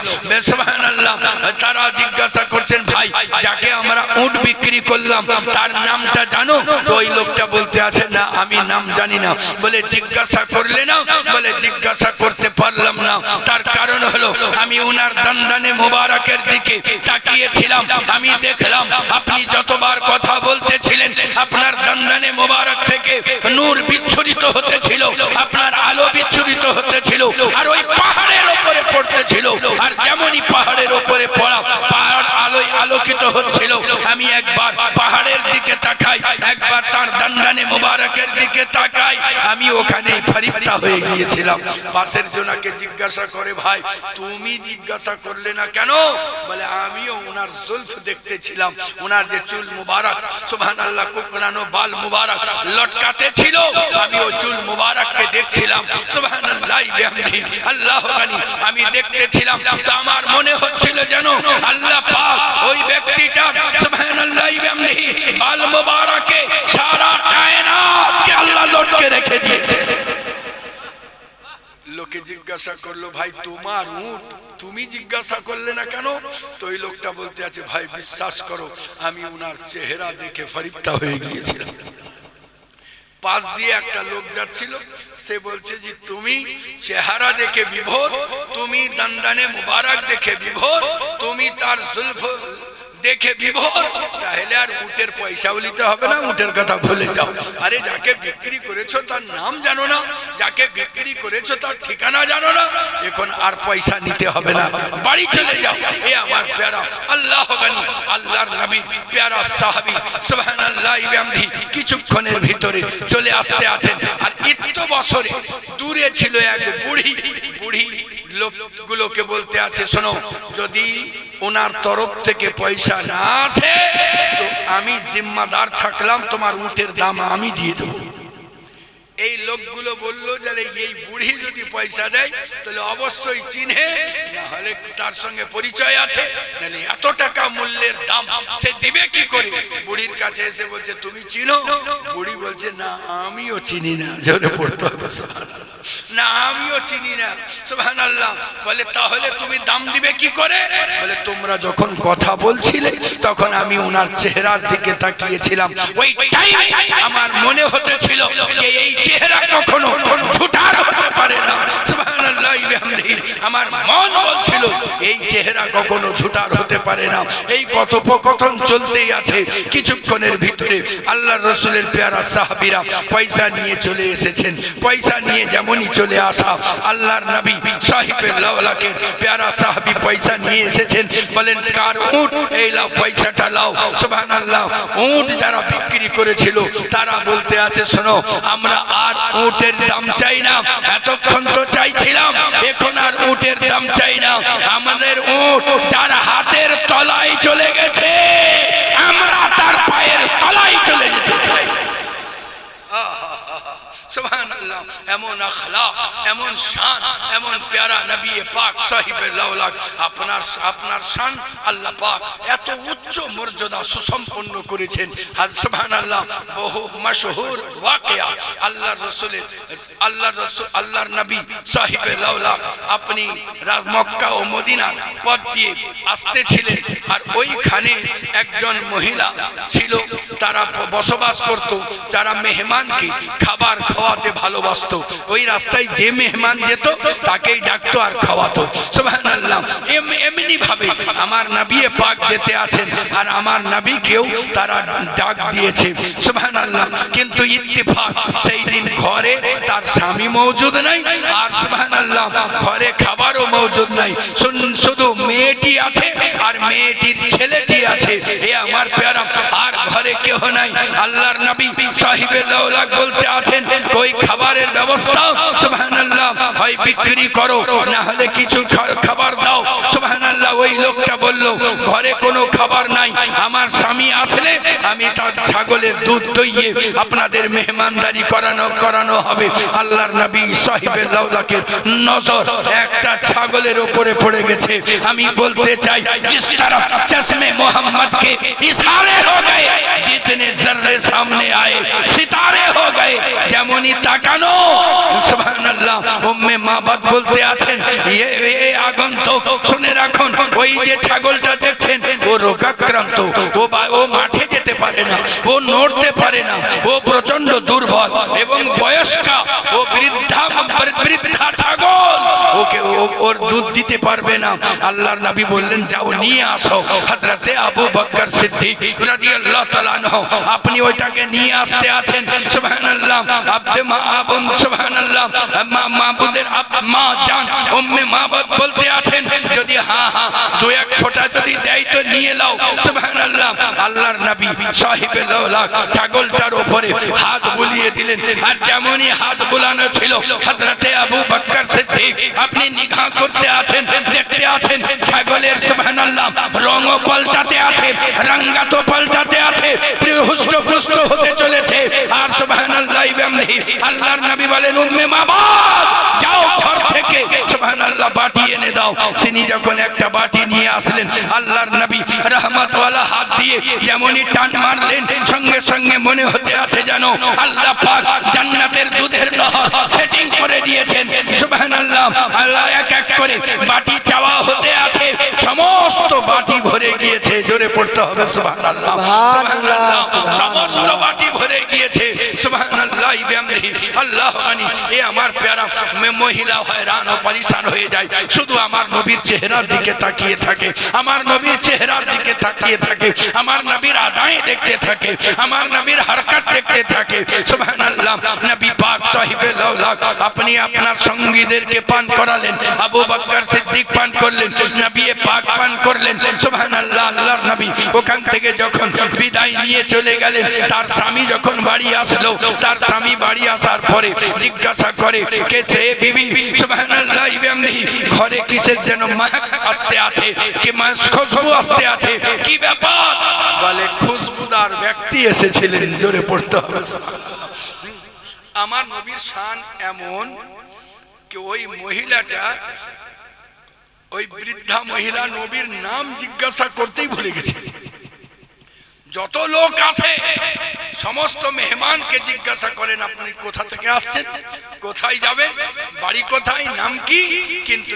সুবহানাল্লাহ, তারা জিজ্ঞাসা করছেন ভাই যাকে আমরা উট বিক্রি করলাম তার নামটা জানো? তো ওই লোকটা বলতে আছে না আমি নাম জানি না। বলে জিজ্ঞাসা করলে না? বলে জিজ্ঞাসা করতে পারলাম না, তার কারণ হলো আমি উনার দণ্ডানে মোবারকের দিকে তাকিয়েছিলাম, আমি দেখলাম আপনি যতবার কথা বলতেছিলেন আপনার দণ্ডানে মোবারক থেকে নূর বিচ্ছুরিত হতেছিল, আপনার আলো বিচ্ছুরিত হতেছিল, আর ওই পাহাড়ের উপরে পড়তেছিল, আর যেমনই পাহাড়ের উপরে পড়া পাহাড় আলোয় আলোকিত হচ্ছিল, আমি একবার পাহাড়ের দিকে তাকাই, একবার তার দণ্ডানে মোবারকের দিকে তাকাই, আমি ওখানেই ফরিফতা হয়ে গিয়েছিলাম। পাশের জনাকে জিজ্ঞাসা করে ভাই তুমি জিজ্ঞাসা করলে না কেন? বলে আমিও ওনার জুলফ দেখতেছিলাম, ওনার যে চুল মুবারক সুবহানাল্লাহ কুকড়ানো বাল মুবারক লটকাতে ছিল, আমি ওই চুল মুবারককে দেখছিলাম সুবহানাল্লাহ বিহামদিহি, আল্লাহ গানি আমি দেখতেছিলাম, তো আমার মনে হচ্ছিল যেন আল্লাহ পাক ওই ব্যক্তিটা সুবহানাল্লাহ বিহামদিহি বাল মুবারকে সারা কায়নাতকে আল্লাহ লটকে রেখে দিয়েছে। লোকে জিজ্ঞাসা করলো ভাই তোমার উট তুমি জিজ্ঞাসা করলে না কেন? তো ওই লোকটা বলতে আছে ভাই বিশ্বাস করো আমি উনার চেহারা দেখে ফরিফতা হয়ে গিয়েছিলাম। পাশ দিয়ে একটা লোক যাচ্ছিল, সে বলছে যে তুমি চেহারা দেখে বিভোর, তুমি দণ্ডানে মুবারক দেখে বিভোর, তুমি তার জুলফ দেখে বিভোর, তাহলে আর উটের পয়সাও নিতে হবে না, উটের কথা ভুলে যাও। আরে যাকে বিক্রি করেছো তার নাম জানো না, যাকে বিক্রি করেছো তার ঠিকানা জানো না, এখন আর পয়সা নিতে হবে না, বাড়ি চলে যাও। এ আমার প্যারা আল্লাহ গানি আল্লাহর নবী প্যারা সাহাবী সুবহানাল্লাহ বিহামদিহি কিছুক্ষণের ভিতরে চলে আসতে আছেন। আর এত বছরে দূরে ছিল এক বুড়ি, বুড়ি লোকগুলোকে বলতে আছে শোনো যদি ওনার তরফ থেকে পয়সা না আসে তো আমি জিম্মাদার থাকলাম, তোমার উটের দাম আমি দিয়ে দেবো। এই লোকগুলো বললো যে এই বুড়ি যদি পয়সা দেয় তাহলে অবশ্যই চিনে, না হলে তার সঙ্গে পরিচয় আছে, নাহলে এত টাকা মূল্যের দাম সে দিবে কি করে? বুড়ির কাছে এসে বলছে তুমি চিনো? বুড়ি বলছে না আমিও চিনি না, জোরে পড়তে হবে সুবহানাল্লাহ, না আমিও চিনি না সুবহানাল্লাহ। বলে তাহলে তুমি দাম দিবে কি করে? বলে তোমরা যখন কথা বলছিলে তখন আমি ওনার চেহারার দিকে তাকিয়েছিলাম, ওই টাইমে আমার মনে হতেছিল যে এই চেহারা কখনো ঝুঠার হতে পারে না সুবহানাল্লাহ বিহামদিহি, আমার মন বলছিল এই চেহারা কখনো ঝুঠার হতে পারে না। এই কথোপকথন চলতেই আছে, কিছুক্ষণের ভিতরে আল্লাহর রাসূলের প্যারা সাহাবীরা পয়সা নিয়ে চলে এসেছেন। পয়সা নিয়ে যেমনই চলে আসা আল্লাহর নবী সাহিবে লাওলাকে প্যারা সাহাবী পয়সা নিয়ে এসেছেন, বলেন কার উট? এই লাও পয়সাটা লাও সুবহানাল্লাহ। উট যারা বিক্রি করেছিল তারা বলতে আছে শোনো আমরা আর উটের দাম চাই না, এতক্ষণ তো চাইছিলাম, এখন আর উটের দাম চাই না, আমাদের উট যার হাতের তলায় চলে গেছে, আমরা তার পায়ের তলায় চলে যেতে চাই। সুবহানাল্লাহ, এমন আখলাক, এমন শান, এমন প্যারা নবী পাক সাহিবে লাউলাক, আপনার শান আল্লাহ পাক এত উচ্চ মর্যাদা সুসম্পন্ন করেছেন। আর সুবহানাল্লাহ, বহু মশহুর ওয়াকিয়া আল্লাহর আল্লাহর নবী সাহিবে লাউলাক আপনি মক্কা ও মদিনার পথ দিয়ে আসতেছিলেন, আর ওইখানে একজন মহিলা ছিল, তারা বসবাস করত, তারা মেহমানকে খাবার খাওয়াতে ভালোবাসতো। ওই রাস্তায় যে মেহমান যেত তাকেই ডাকতো আর খাওয়াতো। সুবহানাল্লাহ, এমনি ভাবে আমার নবী পাক যেতে আছেন আর আমার নবীকেও তারা ডাক দিয়েছে। সুবহানাল্লাহ, কিন্তু ইত্তেফাক সেই দিন ঘরে তার স্বামী মওজুদ নাই, আর সুবহানাল্লাহ ঘরে খাবারও মওজুদ নাই, শুধু মেয়েটি আছে আর মেয়েটির ছেলেটি আছে। এ আমার প্যারা, আর ঘরে কেউ নাই। আল্লাহর নবী সাহিবে লাউলাক বলতে আছেন, কই খাবারের ব্যবস্থা, সুবহানাল্লাহ, হয় বিক্রি করো না হলে কিছু খাবার দাও। সুবহানাল্লাহ, ওই লোকটা বলল, ঘরে কোনো খাবার নাই, আমার স্বামী আসলে আমি তার ছাগলের দুধ দইয়ে আপনাদের মেহমানদারি করানো হবে। আল্লাহর নবী সাহিবে লাউলাকের নজর একটা ছাগলের উপরে পড়ে গেছে। আমি বলতে চাই, जिस तरफ चश्मे मोहम्मद के इशारे हो गए, जितने जर्रे सामने आए सितारे हो गए। যেমনই তাকানো, সুবহানাল্লাহ, উম্মে মাবাদ বলতে আছেন, এই আগন্তুক শুনে রাখুন, ওই যে ছাগলটা দেখছেন ও রোগাক্রান্ত, ও মাঠে যেতে পারে না, ও নড়তে পারে না, ও প্রচন্ড দুর্বল এবং বয়স্কা, ও বৃদ্ধা ছাগল, ওকে ওর দুধ দিতে পারবে না। আল্লাহর নবী বললেন, যাও নিয়ে আসো। হযরতে আবু বকর সিদ্দিক রাদিয়াল্লাহু তাআলা আনহু আপনি ওইটাকে নিয়ে আসতে আছেন। সুবহানাল্লাহ, আব্দে মাআবুন, সুবহানাল্লাহ, মাবুদের মা জান উম্মে মাবাদ বলতে আছেন, যদি হ্যাঁ দু এক ফোঁটা যদি দেয় তো নিয়ে নাও। সুবহানাল্লাহ, আল্লাহর নবী সাহিবে লাউলাক ছাগলটার উপরে হাত বুলিয়ে দিলেন, আর যেমনই হাত বুলানো ছিল, হযরতে আবু বকর সিদ্দিক আপনি নিগাহ করতে আছেন, দেখতে আছেন ছাগলের সুবহানাল্লাহ রঙও পাল্টাতে আছে, রঙ্গাতো পাল্টাতে আছে, হুষ্ট হতে চলেছে। আর সুবহানাল্লাহ, আল্লাহর নবী বলেন, উম্মে মাবাদ যাও ঘর থেকে সুবহানাল্লাহ বাটি এনে দাও। তিনি যখন একটা বাটি নিয়ে আসলেন, আল্লাহর নবী রহমতওয়ালা হাত দিয়ে যেমনই টান মারলেন, সঙ্গে সঙ্গে মনে হতে আছে যেন আল্লাহ পাক জান্নাতের দুধের নহর সেটিং করে দিয়েছেন। সুবহানাল্লাহ, আল্লাহ এক এক করে বাটি চাওয়া হতে আছে, সমস্ত বাটি ভরে গিয়েছে। জোরে পড়তে হবে সুবহানাল্লাহ, সুবহানাল্লাহ, সমস্ত বাটি ভরে গিয়েছে। সুবহানাল্লাহ, বিহামদিহি আল্লাহু আনি। এ আমার প্যারা মহিলা হয়রান ও পরেশান হয়ে যায়, শুধু আমার নবীর চেহারার দিকে তাকিয়ে থাকে, আমার নবীর চেহারার দিকে তাকিয়ে থাকে, আমার নবীর আদায় দেখতে থাকে, আমার নবীর হরকত দেখতে থাকে। সুবহানাল্লাহ, নবী পাক সাহিবে লাউলাক আপনি আপনার সঙ্গীদেরকে পান করালেন, আবু বকর সিদ্দিক পান করলেন, নবী পাক পান করলেন। সুবহানাল্লাহ, আল্লাহর নবী ওখান থেকে যখন বিদায় নিয়ে চলে গেলেন, তার স্বামী যখন বাড়ি আসলো, তার স্বামী বাড়ি আসার পরে জিজ্ঞাসা করে, কে সে বিবি? সুবহানাল্লাহ, ঘরে কিসের যেন महक আসতে আছে, কি খুশবু আসতে আছে, কি ব্যাপার? বলে খুশবুদার ব্যক্তি এসেছিলেন। জোরে পড়তে হবে সুবহানাল্লাহ। আমার নবীর শান এমন কি ওই মহিলাটা, ওই বৃদ্ধা মহিলা নবীর নাম জিজ্ঞাসা করতেই ভুলে গেছে। যত লোক আসে সমস্ত মেহমানকে জিজ্ঞাসা করেন, আপনি কোথা থেকে আসছেন, কোথায় যাবেন, বাড়ি কোথায়, নাম কি, কিন্তু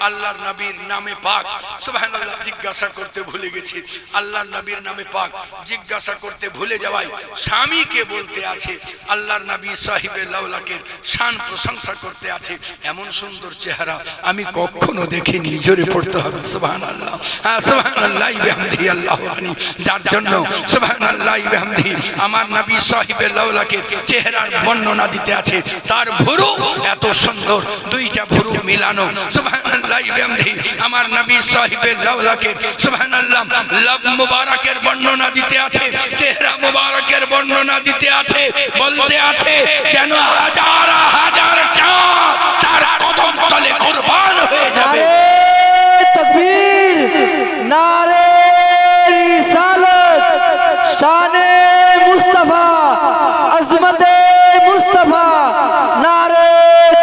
আল্লাহর নবীর নামে পাক সুবহানাল্লাহ জিজ্ঞাসা করতে ভুলে গেছে। আল্লাহর নবীর নামে পাক জিজ্ঞাসা করতে ভুলে যাওয়ায় স্বামীকে বলতে আছে, আল্লাহর নবী সাহিবে লাউলাকের শান প্রশংসা করতে আছে, এমন সুন্দর চেহারা আমি কখনো দেখিনি। জোরে পড়তে হবে সুবহানাল্লাহ, হ্যাঁ সুবহানাল্লাহ বিহামদিহি আল্লাহু আনি। যার জন্য সুবহানাল্লাহ বিহামদিহি আমার নবী সাহিবে লাউলাকের চেহারার বর্ণনা দিতে আছে, তার ভুরু এত সুন্দর, দুইটা ভুরু মিলানো। সুবহানাল্লাহ বিহামদিহি আমার নবী সাহিবে লাউলাকের সুবহানাল্লাহ লব মুবারকের বর্ণনা দিতে আছে, চেহারা মুবারকের বর্ণনা দিতে আছে, বলতে আছে যেন হাজার হাজার চাঁদ তার কদম তলে কুরবান হয়ে যাবে। নারে তাকবীর, নারে शाने मुस्तफा अजमते मुस्तफा नारे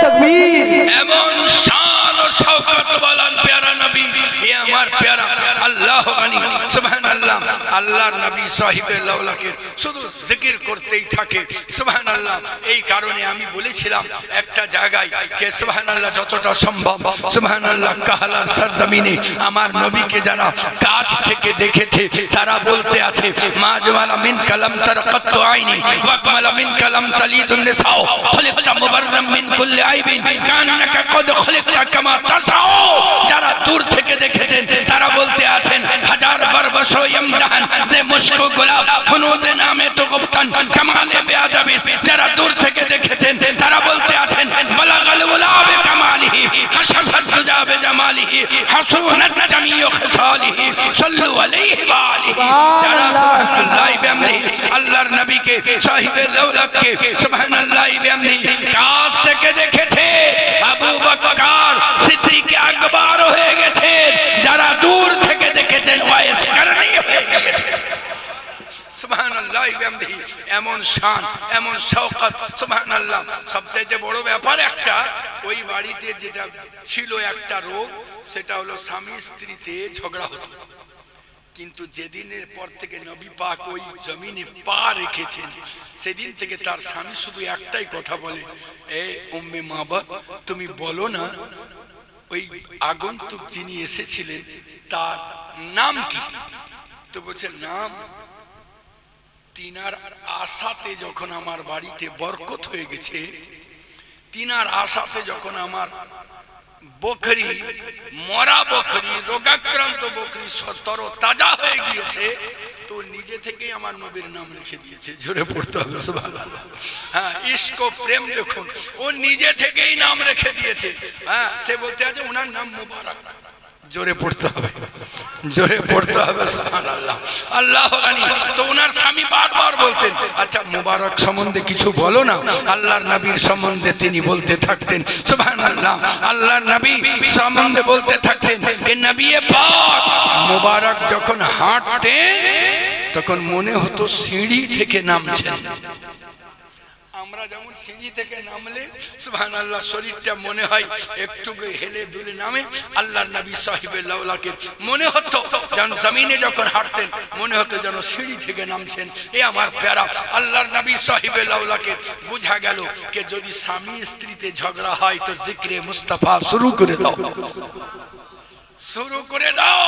तकबीर एमन शान और शौकत वाला प्यारा नबी ये हमार प्यारा अल्लाह गनी सुभान अल्लाह আল্লাহর নবী সাহিবে লাউলাকে শুধু জিকির করতেই থাকে সুবহানাল্লাহ। এই কারণে আমি বলেছিলাম একটা জায়গায় কে সুবহানাল্লাহ যতটা সম্ভব সুবহানাল্লাহ কাহালার সরজমিনে আমার নবীকে যারা কাছ থেকে দেখেছে তারা বলতে আছে মা জামালা মিন কালাম তারকাতু আইনি ওয়াকমালা মিন কালাম তালিদুন নিসাও খলিকতা মুবাররাম মিন কুল্লি আইবিন কান্নাকা কদ খলিকতা কামা তাসাও। যারা দূর থেকে দেখেছেন তারা বলতে আছেন হাজার বার বসো ইমদান যে মুশকো গোলাপ হুনুজে নামে তো গুপ্তান কামালে বেআদবি। যারা দূর থেকে দেখেছেন তারা বলতে আছেন বালাগাল ওলাবে কামালিহি কাশাফাত দুজাবে জামালিহি হাসুনাত জামিউ খিসালিহি সাল্লু আলাইহি ওয়া আলিহি। যারা সুবহানাল্লাহ বিহামদিহি আল্লাহর নবীকে সাহিবে লাউলাকে সুবহানাল্লাহ বিহামদিহি কাছ থেকে দেখেছে আবু বকর সিদ্দিক আকবর হয়ে গেছে। যারা দূর থেকে দেখেছেন ওয়াইস করনি হয়ে গেছে সুবহানাল্লাহ বিহামদিহি। এমন শান এমন শওকত সুবহানাল্লাহ। সবচেয়ে বড় ব্যাপার একটা ওই বাড়িতে যেটা ছিল একটা রোগ সেটা হলো স্বামী স্ত্রীতে ঝগড়া হতো। কিন্তু যেদিনের পর থেকে নবী পাক ওই জমিনে পা রেখেছেন সেদিন থেকে তার স্বামী শুধু একটাই কথা বলে এ উম্মে মাবা তুমি বলো না ওই আগন্তুক যিনি এসেছিলেন তার নাম কি? তো বলছে নাম তিনার আশাতে যখন আমার বাড়িতে বরকত হয়ে গেছে, তিনার আশাতে যখন আমার বকরি মরা বকরি রোগাক্রান্ত বকরি তর তাজা হয়ে গিয়েছে তো নিজে থেকেই আমার নবীর নাম রেখে দিয়েছে। জোরে পড়তে হবে সুবহানাল্লাহ। হ্যাঁ ইশক ও প্রেম দেখুন ও নিজে থেকেই নাম রেখে দিয়েছে। হ্যাঁ সে বলতে আছে ওনার নাম মুবারক। জোরে পড়তে হবে জোরে পড়তে হবে সুবহানাল্লাহ আল্লাহ গানি। তো ওনার স্বামী বারবার বলতেন আচ্ছা মুবারক সম্বন্ধে কিছু বলো না। আল্লাহর নবীর সম্বন্ধে তিনি বলতে থাকতেন সুবহানাল্লাহ। আল্লাহর নবী সম্বন্ধে বলতে থাকতেন যে নবী পাক মুবারক যখন হাঁটতেন তখন মনে হতো সিঁড়ি থেকে নামছেন। আমরা যেমন সিঁড়ি থেকে নামলে সুবহানাল্লাহ শরীরটা মনে হয় একটু হেলে দুলে নামে, আল্লাহর নবী সাহিবে লাউলাকে মনে হতো যেন জমিনে যখন হাঁটতেন মনে হতো যেন সিঁড়ি থেকে নামছেন। এ আমার প্যারা আল্লাহর নবী সাহিবে লাউলাকে বোঝা গেল যে যদি স্বামী স্ত্রীতে ঝগড়া হয় তো জিক্রে মুস্তাফা শুরু করে দাও শুরু করে দাও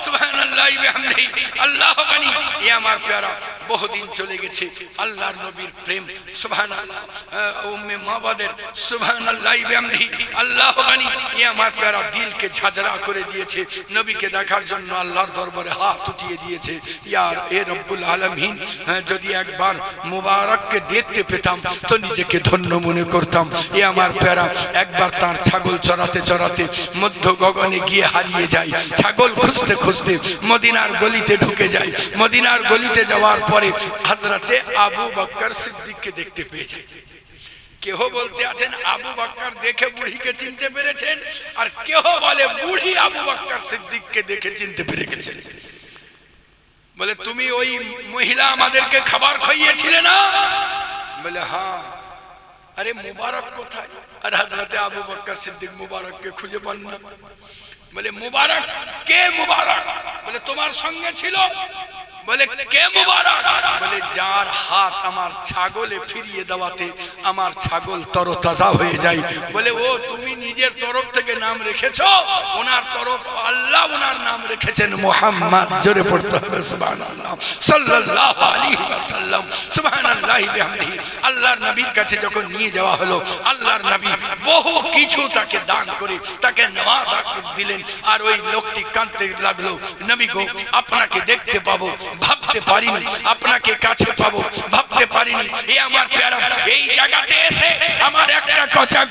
সুবহানাল্লাহ বিহামদিহি আল্লাহ গানি। এ আমার প্যারা বহুদিন চলে গেছে আল্লাহর নবীর প্রেম সুবহানাল্লাহ উম্মে মাবাদের সুবহানাল্লাহ বিহামদিহি আল্লাহ গানি। এ আমার প্যারা দিলকে ঝাঁঝরা করে দিয়েছে। নবীকে দেখার জন্য আল্লাহর দরবারে হাত উঠিয়ে দিয়েছে ইয়ার এ রব্বুল আলামিন যদি একবার মুবারককে দেখতে পেতাম তো নিজেকে ধন্য মনে করতাম। এ আমার প্যারা একবার তার ছাগল চরাতে চরাতে মধ্য গগনে গিয়ে হারিয়ে যায়। ছাগল খুঁজতে খুঁজতে মদিনার গলিতে ঢুকে যায়। মদিনার গলিতে যাওয়ার পরে হযরতে আবু বকর সিদ্দিককে দেখতে পেয়ে যায়। কেহ বলতে আছেন আবু বকর দেখে বুড়িকে চিনতে পেরেছেন আর কেহ বলে বুড়ি আবু বকর সিদ্দিককে দেখে চিনতে পেরে গেছেন। বলে তুমি ওই মহিলা আমাদেরকে খাবার খাইয়েছিলে না? বলে হ্যাঁ। আরে মুবারক কোথায়? আর হযরতে আবু বকর সিদ্দিক মুবারককে খুঁজে পান না। বলে মুবারক কে? মুবারক বলে তোমার সঙ্গে ছিল। বলে কে মুবারক? বলে যার হাত আমার ছাগলে ফিরিয়ে দেওয়াতে আমার ছাগল তরতাজা হয়ে যায়। বলে ও তুমি নিজের তরফ থেকে নাম রেখেছো, ওনার তরফ আল্লাহ ওনার নাম রেখেছেন মুহাম্মদ। জোরে পড়তে হবে সুবহানাল্লাহ সাল্লাল্লাহু আলাইহি ওয়াসাল্লাম সুবহানাল্লাহি বিহামদিহি। আল্লাহর নবীর কাছে যখন নিয়ে যাওয়া হলো আল্লাহর নবী বহু কিছু তাকে দান করে তাকে নওয়াজা দিলেন। আর ওই লোকটি কাঁদতে লাগলো নবী গো আপনাকে দেখতে পাবো ভাবতে পারিনি, আপনাকে কাছে পাবো ভাবতে পারিনি। এ আমার প্যারা এই জায়গাতে এসে আমার একটা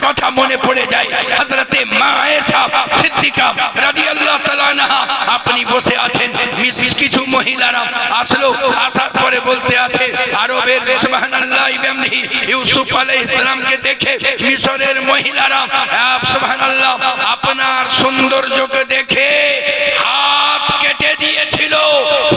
কথা মনে পড়ে যায়। হযরতে মা আয়েশা সিদ্দিকা রাদিয়াল্লাহু তাআলা আনহা আপনি বসে আছেন, কিছু মহিলারা আসলো, আসার পরে বলতে আছে আরবের সুবহানাল্লাহ বিহামদিহি ইউসুফ আলাইহিস সালামকে দেখে মিশরের মহিলারা সুবহানাল্লাহ আপনার সৌন্দর্যকে দেখে হাত কেটে দিয়েছিল।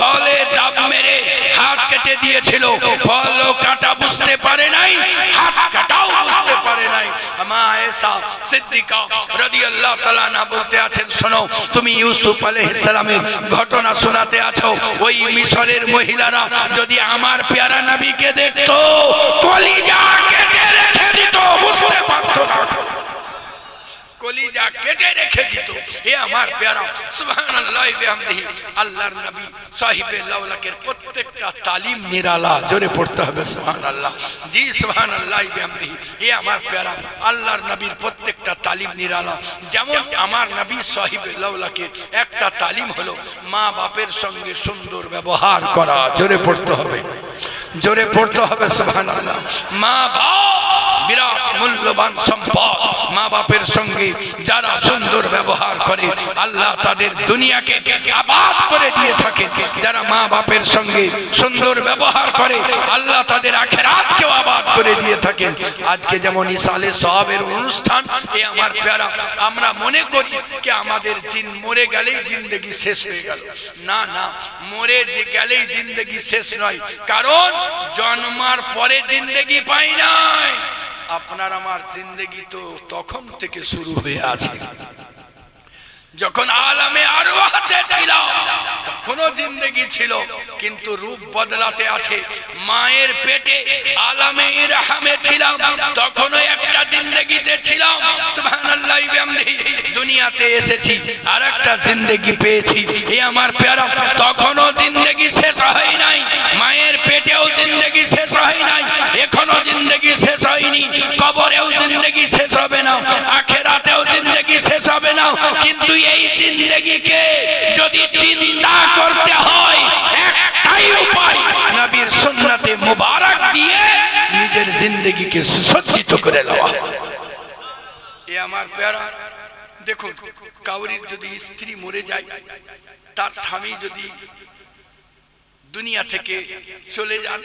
ফলে দাব মেরে হাত কেটে দিয়েছিল, ফল কাটা বুঝতে পারে নাই, হাত কাটাও বুঝতে পারে নাই। মা আয়েশা সিদ্দিকা রাদিয়াল্লাহু তাআলা আনহা বলতে আছেন, শোনো, তুমি ইউসুফ আলাইহিস সালামের ঘটনা শোনাতে আছো, ওই মিশরের মহিলারা যদি আমার প্যারা নবীকে দেখতো কলিজা কেটে রেখে দিত, বুঝতে পারতো না, কলিজা কেটে রেখে দিত। এ আমার প্যারা সুবহানাল্লাহ বিহামদিহি, আল্লাহর নবী সাহিবে লাউলাকের প্রত্যেকটা তালিম নিরালা, জোরে পড়তে হবে সুবহানাল্লাহ। জি সুবহানাল্লাহ বিহামদিহি, এ আমার প্যারা আল্লাহর নবীর প্রত্যেকটা তালিম নিরালা। যেমন আমার নবী সাহিবে লাউলাকের একটা তালিম হলো মা বাপের সঙ্গে সুন্দর ব্যবহার করা, জোরে পড়তে হবে, জোরে পড়তে হবে সুবহানাল্লাহ। মা বাপ বিরাট মূল্যবান সম্পদ, মা বাপের সঙ্গে যারা সুন্দর ব্যবহার করে আল্লাহ তাদের দুনিয়াকে আবাদ করে দিয়ে থাকে। যারা মা বাপের সঙ্গে সুন্দর ব্যবহার করে আল্লাহ তাদের আখিরাতকেও আবাদ করে দিয়ে থাকেন। আজকে যেমন ইসালে সওয়াবের অনুষ্ঠান, এ আমার প্যারা আমরা মনে করি যে আমাদের মরে গেলেই জিন্দেগি শেষ হয়ে গেল। না না, মরে যে গেলেই জিন্দেগি শেষ নয়, কারণ জন্মার পরে জিন্দেগি পাই নাই। আপনার আমার জিন্দেগি তো তখন থেকে শুরু হয়ে আছে, যখন আলামে আরওয়াতে ছিল তখনও জিন্দেগি ছিল, কিন্তু রূপ বদলাতে আছে। মায়ের পেটে আলামে ইরহামে ছিলাম, তখনও একটা জিন্দেগিতে ছিলাম, সুবহানাল্লাহ বিহামদিহি। দুনিয়াতে এসেছি আর একটা জিন্দেগি পেয়েছি। এ আমার প্যারা, তখনও জিন্দেগি শেষ হয় নাই, মায়ের পেটেও জিন্দেগি শেষ হয় নাই, এখনো জিন্দেগি শেষ হয়নি, কবরেও জিন্দেগি শেষ হবে না, আখিরাতেও জিন্দেগি শেষ হবে না। কিন্তু এই জিন্দেগিকে যদি জিন্দা করতে হয় একটাই উপায়, নবীর সুন্নতে মুবারক দিয়ে নিজের জিন্দেগিকে সুসজ্জিত করে নেওয়া। এ আমার প্যারা, দেখুন, কাউরির যদি স্ত্রী মরে যায়, তার স্বামী যদি দুনিয়া থেকে চলে যান,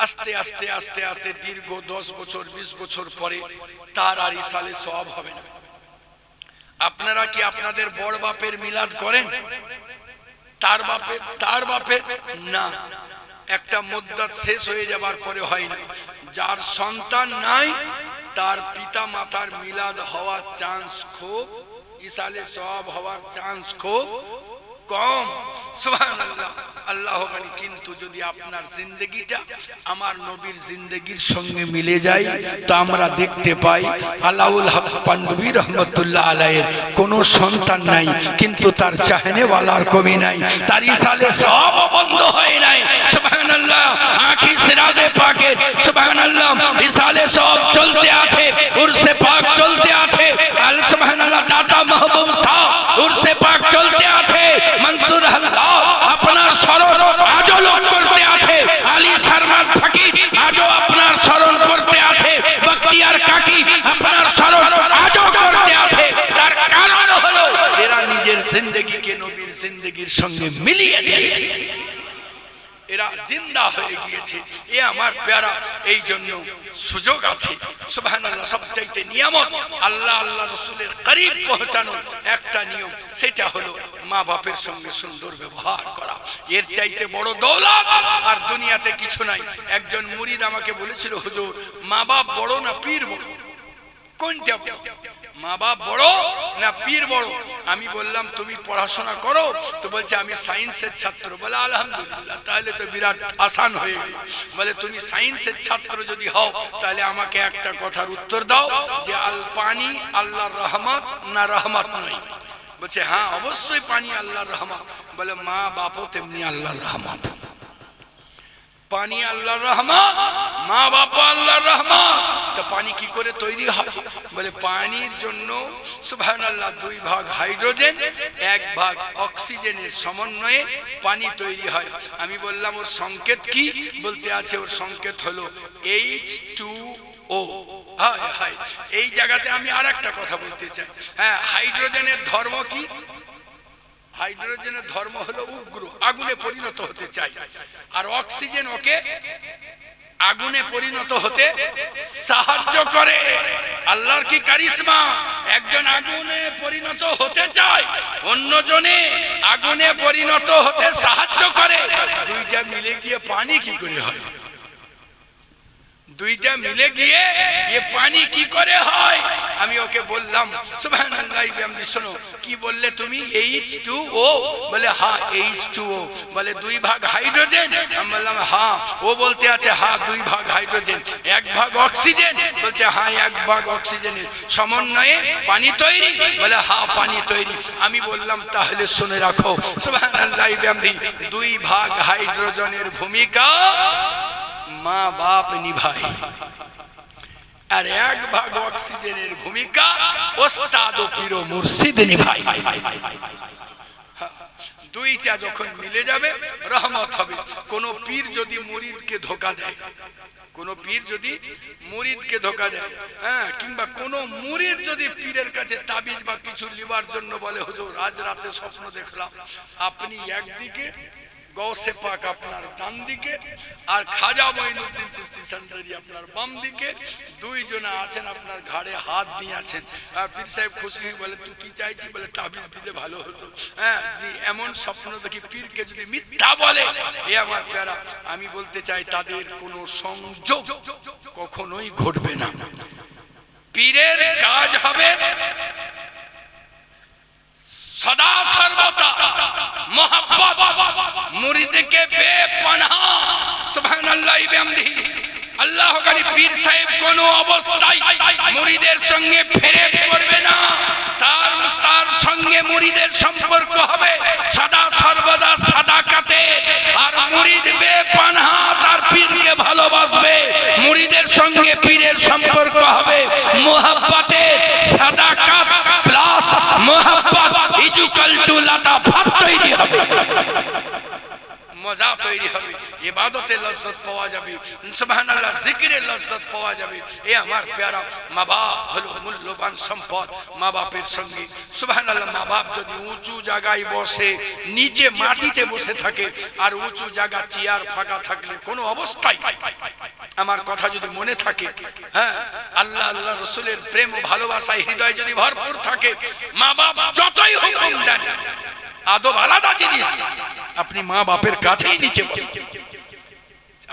আস্তে আস্তে আস্তে আস্তে দীর্ঘ 10 বছর 20 বছর পরে তার আর ইসালে সওয়াব হবে না। আপনারা কি আপনাদের বড় বাপের মিলাদ করেন? তার বাপের না, একটা মুদ্দাত শেষ হয়ে যাবার পরে হয় না। যার সন্তান নাই তার পিতা মাতার মিলাদ হওয়ার চান্স খুব, ইসালে সওয়াব হওয়ার চান্স খুব কম। সুবহানাল্লাহ, আল্লাহ মানে। কিন্তু যদি আপনার জিন্দেগিটা আমার নবীর জিন্দেগির সঙ্গে মিলে যায়, তো আমরা দেখতে পাই আলাউল হক পান্ডবী রহমতুল্লাহ আলাইহির কোনো সন্তান নাই, কিন্তু তার চাহনেওয়ালার কমি নাই, তার ইসালে সওয়াব বন্ধ হয় নাই। সুবহানাল্লাহ, আঁখি সিরাজে পাকের সুবহানাল্লাহ ইসালে সওয়াব চলতে আছে, উরসে পাক চলতে আছে, আল সুবহানাল্লাহ দাতা মাহবুব শাহ উরসে পাক চলতে আছে, মনসুর আল্লাহ আপনার স্মরণ আজও লোক করতে আছে, আলী শর্মার ফকির আজও আপনার স্মরণ করতে আছে, বখতিয়ার কাকি আপনার স্মরণ আজও করতে আছে। তার কারণ হলো এরা নিজের জিন্দেগিকে নবীর জিন্দেগির সঙ্গে মিলিয়ে দিয়েছে, এরা জিন্দা হয়ে গিয়েছে। এ আমার প্যারা, এই জন্য সুযোগ আছে সুবহানাল্লাহ। সবচাইতে নিয়ামত আল্লাহ আল্লাহ রসুলের করিব পৌঁছানো একটা নিয়ম, সেটা হলো মা বাপের সঙ্গে সুন্দর ব্যবহার করা। এর চাইতে বড় দৌলত আর দুনিয়াতে কিছু নাই। একজন মুরিদ আমাকে বলেছিল, হুজুর, মা বাপ বড় না পীর বড়? কোনটা? মা বাপ বড় না পীর বড়? আমি বললাম তুমি পড়াশোনা করো? তো বলছে আমি সায়েন্সের ছাত্র। বলে আলহামদুলিল্লাহ, তাহলে তো বিরাট আসান হয়ে গেল। বলে তুমি সায়েন্সের ছাত্র যদি হও, তাহলে আমাকে একটা কথার উত্তর দাও যে আল পানি আল্লাহর রহমত না রহমত নয়? বলছে হ্যাঁ, অবশ্যই পানি আল্লাহর রহমত। বলে মা বাপও তেমনি আল্লাহর রহমত। পানি আল্লাহর রহমত, মা বাবা আল্লাহর রহমত। তো পানি কি করে তৈরি হয়? বলে পানির জন্য সুবহানাল্লাহ 2 ভাগ হাইড্রোজেন 1 ভাগ অক্সিজেনের সমন্বয়ে পানি তৈরি হয়। আমি বললাম ওর সংকেত কি? বলতে আছে ওর সংকেত হলো H2O। হায় হায়, এই জায়গাতে আমি আর একটা কথা বলতে চাই। হ্যাঁ, হাইড্রোজেনের ধর্ম কি? হাইড্রোজেনের ধর্ম হলো উগ্র, আগুনে পরিণত হতে চাই। আর অক্সিজেন ওকে আগুনে পরিণত হতে সাহায্য করে। আল্লাহর কি কারিশমা! একজন আগুনে পরিণত হতে চায়, অন্যজনে আগুনে পরিণত হতে সাহায্য করে। দুইটা মিলে গিয়ে পানি কি করে হয়? দুইটা মিলে গিয়ে এ পানি কি করে হয়? আমি ওকে বললাম সুবহানাল্লাহ বিহামদি, শোনো কি বললে তুমি? H2O। বলে হ্যাঁ H2O। বলে 2 ভাগ হাইড্রোজেন। আমি বললাম হ্যাঁ। ও বলতে আছে হ্যাঁ 2 ভাগ হাইড্রোজেন, 1 ভাগ অক্সিজেন। বলছে হ্যাঁ 1 ভাগ অক্সিজেনের সমন্বয়ে পানি তৈরি। বলে হ্যাঁ পানি তৈরি। আমি বললাম তাহলে শুনে রাখো সুবহানাল্লাহ বিহামদি, 2 ভাগ হাইড্রোজেনের ভূমিকা মা বাপ নিভায়, আর 1 ভাগ অক্সিজেনের ভূমিকা ওস্তাদ ও পীর ও মুর্শিদ নিভায়। দুইটা যখন মিলে যাবে রহমত হবে। কোন পীর যদি মুরিদকে ধোঁকা দেয়, কোন পীর যদি মুরিদকে ধোঁকা দেয়, হ্যাঁ, কিংবা কোন মুরিদ যদি পীরের কাছে তাবিজ বা কিছু লিবার জন্য বলে হুজুর আজ রাতে স্বপ্ন দেখলাম আপনি একদিকে, গৌসে পাক আপনার ডান দিকে, আর খাজা মঈনুদ্দিন চিশতি সেন্টারি আপনার বাম দিকে, দুইজনা আছেন আপনার ঘাড়ে হাত দিয়ে আছেন। আর পীর সাহেব খুশি হয়ে বলে তুই কি চাইছি? বলে তাবিজ দিলে ভালো হতো। হ্যাঁ, এমন স্বপ্ন দেখি পীরকে যদি মিথ্যা বলে, এ আমার প্যারা, আমি বলতে চাই তাদের কোনো সংযোগ কখনোই ঘটবে না। পীরের কাজ হবে সদা সর্বদা মোহাব্বত, মুরিদকে বেপনাহ সুবহানাল্লাহ বিহামদিহি। আল্লাহ কারি পীর সাহেব কোন অবস্থায় মুরিদের সঙ্গে ফেরেব করবে না। তার সঙ্গে মুরিদের সম্পর্ক হবে সদা সর্বদা সাদাকাতে। আর মুরিদ বেপনাহ তার পীরকে ভালোবাসবে। মুরিদের সঙ্গে পীরের সম্পর্ক হবে মোহাব্বতে। সাদাকাত প্লাস মোহাব্বত ইকুয়াল টু লাতাফাত তৈরি হবে, মজা তৈরি হবে, ইবাদতের লজ্জত পাওয়া যাবে, সুবহানাল্লাহ জিকিরের লজ্জত পাওয়া যাবে। এ আমার প্যারা, মা বাপ হলো মূল্যবান সম্পদ। মা বাপের সঙ্গে সুবহানাল্লাহ, মা বাপ যদি উঁচু জায়গায় বসে, নিচে মাটিতে বসে থাকে, আর উঁচু জায়গা চেয়ার ফাঁকা থাকলে কোনো অবস্থায়, আমার কথা যদি মনে থাকে, হ্যাঁ, আল্লাহ আল্লাহ রসুলের প্রেম ও ভালোবাসায় হৃদয় যদি ভরপুর থাকে, মা বাপ যতই হুকুম দেন, আদব আলাদা জিনিস, আপনি মা বাপের কাছেই নিচে বসেন।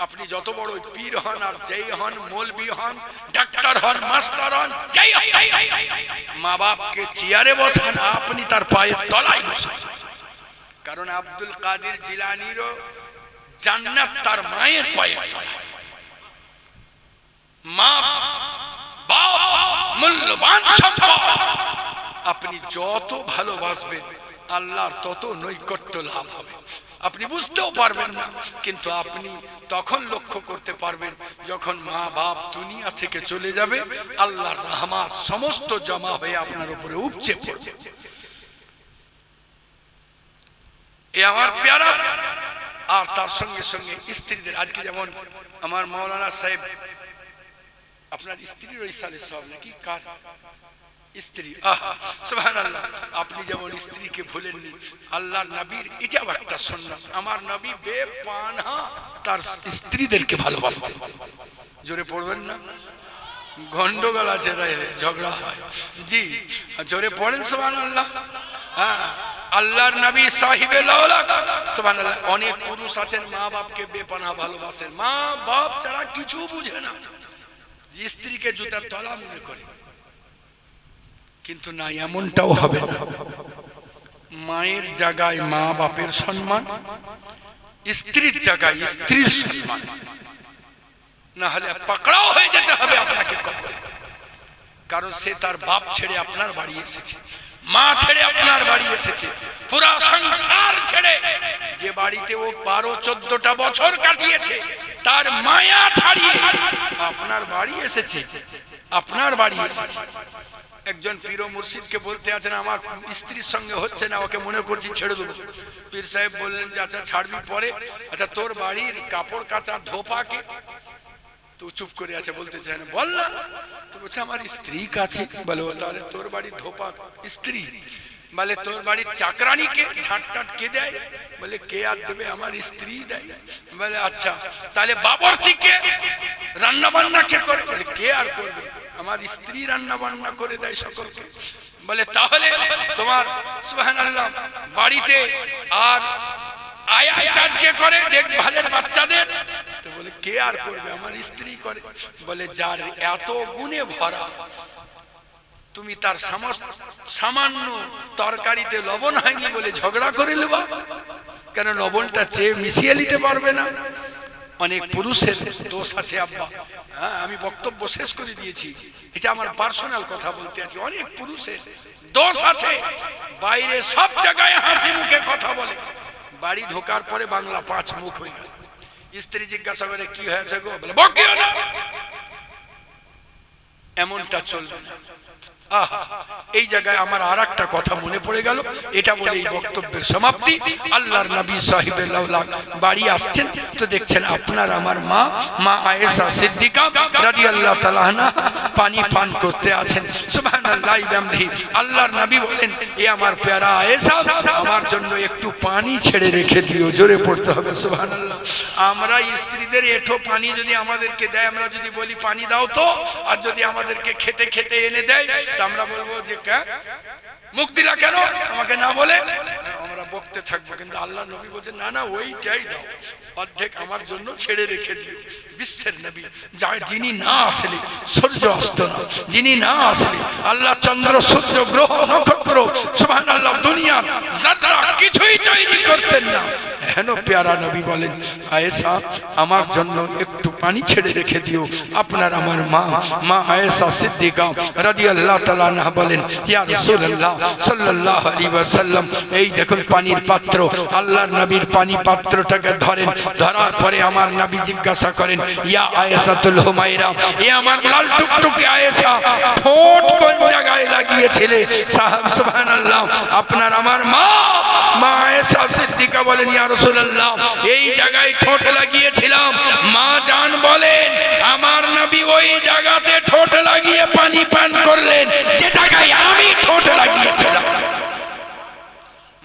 আপনি যত বড় পীর হন আর যেই হন, মৌলবি হন, ডাক্তার হন, মাস্টার হন, যেই মা বাপকে চেয়ারে বসান, আপনি তার পায়ের তলায় বসান। কারণ আব্দুল কাদের জিলানীরও জান্নাত তার মায়ের পায়ের তলায়। মা বাপ মূল্যবান সম্পদ। আপনি যত ভালোবাসবেন আল্লাহর তত নৈকট্য লাভ হবে। আপনি বুঝতেও পারবেন না, কিন্তু আপনি তখন লক্ষ্য করতে পারবেন যখন মা বাপ দুনিয়া থেকে চলে যাবে, আল্লাহর রহমত সমস্ত জমা হয়ে আপনার উপরে উপচে পড়বে। এ আমার প্যারা। আর তার সঙ্গে সঙ্গে স্ত্রীদের, আজকে যেমন আমার মাওলানা সাহেব, আপনার স্ত্রীর ওই সালে সব নাকি কার স্ত্রী, সুবহানাল্লাহ, আপনি যেমন স্ত্রীকে ভুলেননি, আল্লাহর নবীর এটাও একটা সুন্নাত। আমার নবী বেপানাহ তার স্ত্রীদেরকে ভালোবাসতেন। জোরে পড়বেন না, গন্ডগোল আছে, তাই ঝগড়া হয়। জি, জোরে পড়েন সুবহানাল্লাহ। হ্যাঁ, আল্লাহর নবী সাহিবে লাওলাক সুবহানাল্লাহ। অনেক পুরুষ আছেন মা বাপকে বেপানাহ ভালোবাসেন, মা বাপ ছাড়া কিছু বুঝে না, স্ত্রীকে জুতার তলা মনে করে। কিন্তু না, এমনটাও হবে না। মায়ের জায়গায় মা বাপের সম্মান, স্ত্রীর জায়গায় স্ত্রীর সম্মান, না হলে পাকড়াও হয়ে যেতে হবে আপনাকে কবরে। কারণ সে তার বাপ ছেড়ে আপনার বাড়ি এসেছে, মা ছেড়ে আপনার বাড়ি এসেছে, পুরা সংসার ছেড়ে, যে বাড়িতে ও 12-14টা বছর কাটিয়েছে, তার মায়া ছাড়িয়ে আপনার বাড়ি এসেছে, আপনার বাড়ি এসেছে। একজন পীর ও মুর্শিদকে বলতে আছেন আমার স্ত্রীর সঙ্গে হচ্ছে না, ওকে মনে করছি ছেড়ে দেবো। পীর সাহেব বললেন যে আচ্ছা ছাড়বি পরে, আচ্ছা তোর বাড়ির কাপড় কাচা ধোপাকে, তো চুপ করে আছে, বলতে চায় না, বল না। তো বলছে আমার স্ত্রী কাছে। বলে তাহলে তোর বাড়ির ধোপা স্ত্রী? বলে তোর বাড়ির চাকরানিকে ঝাঁট টাট কে দেয়? বলে কে আর দেবে, আমার স্ত্রী দেয়। বলে আচ্ছা তাহলে বাবরচিকে রান্না বান্না কে করে? বলে কে আর করবে, আমার স্ত্রী রান্না বান্না করে দেয় সকলকে। বলে তাহলে তোমার সুবহানাল্লাহ বাড়িতে আর আয়া কাজকে করে দেখভালের বাচ্চাদের, তো বলে কে আর করবে, আমার স্ত্রী করে। বলে যার এত গুণে ভরা, তুমি তার সামান্য তরকারিতে লবণ হয়নি বলে ঝগড়া করে নেবা, কেন লবণটা চেয়ে মিশিয়ে নিতে পারবে না। অনেক পুরুষের দোষ আছে আব্বা, হ্যাঁ আমি বক্তব্য শেষ করে দিয়েছি, এটা আমার পার্সোনাল কথা বলতে আছি। অনেক পুরুষের দোষ আছে, বাইরে সব জায়গায় হাসি মুখে কথা বলে, বাড়ি ঢোকার পরে বাংলা পাঁচ মুখ হয়ে গেল। স্ত্রী জিজ্ঞাসা করে কি হয়েছে গো, বলে বকিও না। এমনটা চলবে না। এই জায়গায় আমার আর একটা কথা মনে পড়ে গেল, এটা বলে এই বক্তব্যের সমাপ্তি। আল্লাহর নবী সাহিবে লাউলাক বাড়ি আসছেন, তো দেখছেন আপনার আমার মা আয়েশা সিদ্দিকা রাদিয়াল্লাহু তাআলা আনহা পানি পান করতে আছেন। সুবহানাল্লাহ বিহামদিহি। আল্লাহর নবী বলেন, এ আমার প্যারা আয়েশা, আমার জন্য একটু পানি ছেড়ে রেখে দিও। জোরে পড়তে হবে সুবহানাল্লাহ। আমরা স্ত্রীদের এঁঠো পানি যদি আমাদেরকে দেয়, আমরা যদি বলি পানি দাও তো, আর যদি আমাদেরকে খেতে খেতে এনে দেয়, আমরা বলবো যে মুখ দিলা কেন, আমাকে না বলে আমরা বকতে থাকবো। কিন্তু আল্লাহ নবী বলছেন না না, ওইটাই দাও, অর্ধেক আমার জন্য ছেড়ে রেখে দিও। বিশ্বের নবী, যিনি না আসলে সূর্য অস্ত না, যিনি না আসলে আল্লাহ চন্দ্র সূর্য গ্রহ নক্ষত্র সুবহানাল্লাহ দুনিয়ার যারা কিছুই তৈরি করতেন না, হেন প্যারা নবী বলেন, আয়েশা আমার জন্য একটু পানি ছেড়ে রেখে দিও। আপনার আমার মা আয়েশা সিদ্দিকা রাদিয়াল্লাহু তাআলা আনহা বলেন, ইয়া রাসূলুল্লাহ সাল্লাল্লাহু আলাইহি ওয়াসাল্লাম, এই দেখুন পানির পাত্র। আল্লাহর নবীর পানি পাত্রটাকে ধরেন, ধরার পরে আমার নবী জিজ্ঞাসা করেন, ইয়া আয়েশাতুল হুমায়রা, এ আমার লাল টুকটুকে আয়েশা, ঠোঁট কোন জায়গায় লাগিয়েছিলে? সাহাব সুবহানাল্লাহ, আপনার আমার মা আয়েশা সিদ্দিকা বলেন, ইয়া রাসূলুল্লাহ এই জায়গায় ঠোঁট লাগিয়েছিলাম। মা জান বলেন, আমার নবী ওই জায়গাতে ঠোঁট লাগিয়ে পানি পান করলেন যে জায়গায় আমি ঠোঁট লাগিয়েছিলাম।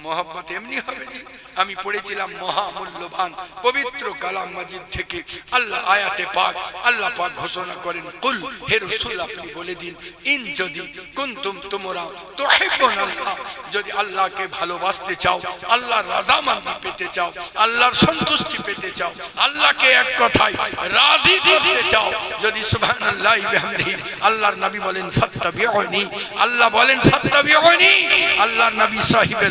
মোহাম্মত এমনি হবে জি। আমি পড়েছিলাম মহামূল্যবান পবিত্র কালাম মাজিদ থেকে আল্লাহ আয়াতে পাক, আল্লাহ পাক ঘোষণা করেন, কুল হে রাসূল আপনি বলে দিন, ইন যদি কুনতুম তোমরা তুহিব্বুনাল্লাহ, যদি আল্লাহকে ভালোবাসতে চাও, আল্লাহর রাজামন্দি পেতে চাও, আল্লাহর সন্তুষ্টি পেতে চাও, আল্লাহকে এক কথায় রাজি করতে চাও, যদি সুবহানাল্লাহ বিহামদিহি। আল্লাহর নবী বলেন ফাত্তাবিউনি, আল্লাহ বলেন ফাত্তাবিউনি। আল্লাহর নবী সাহিবে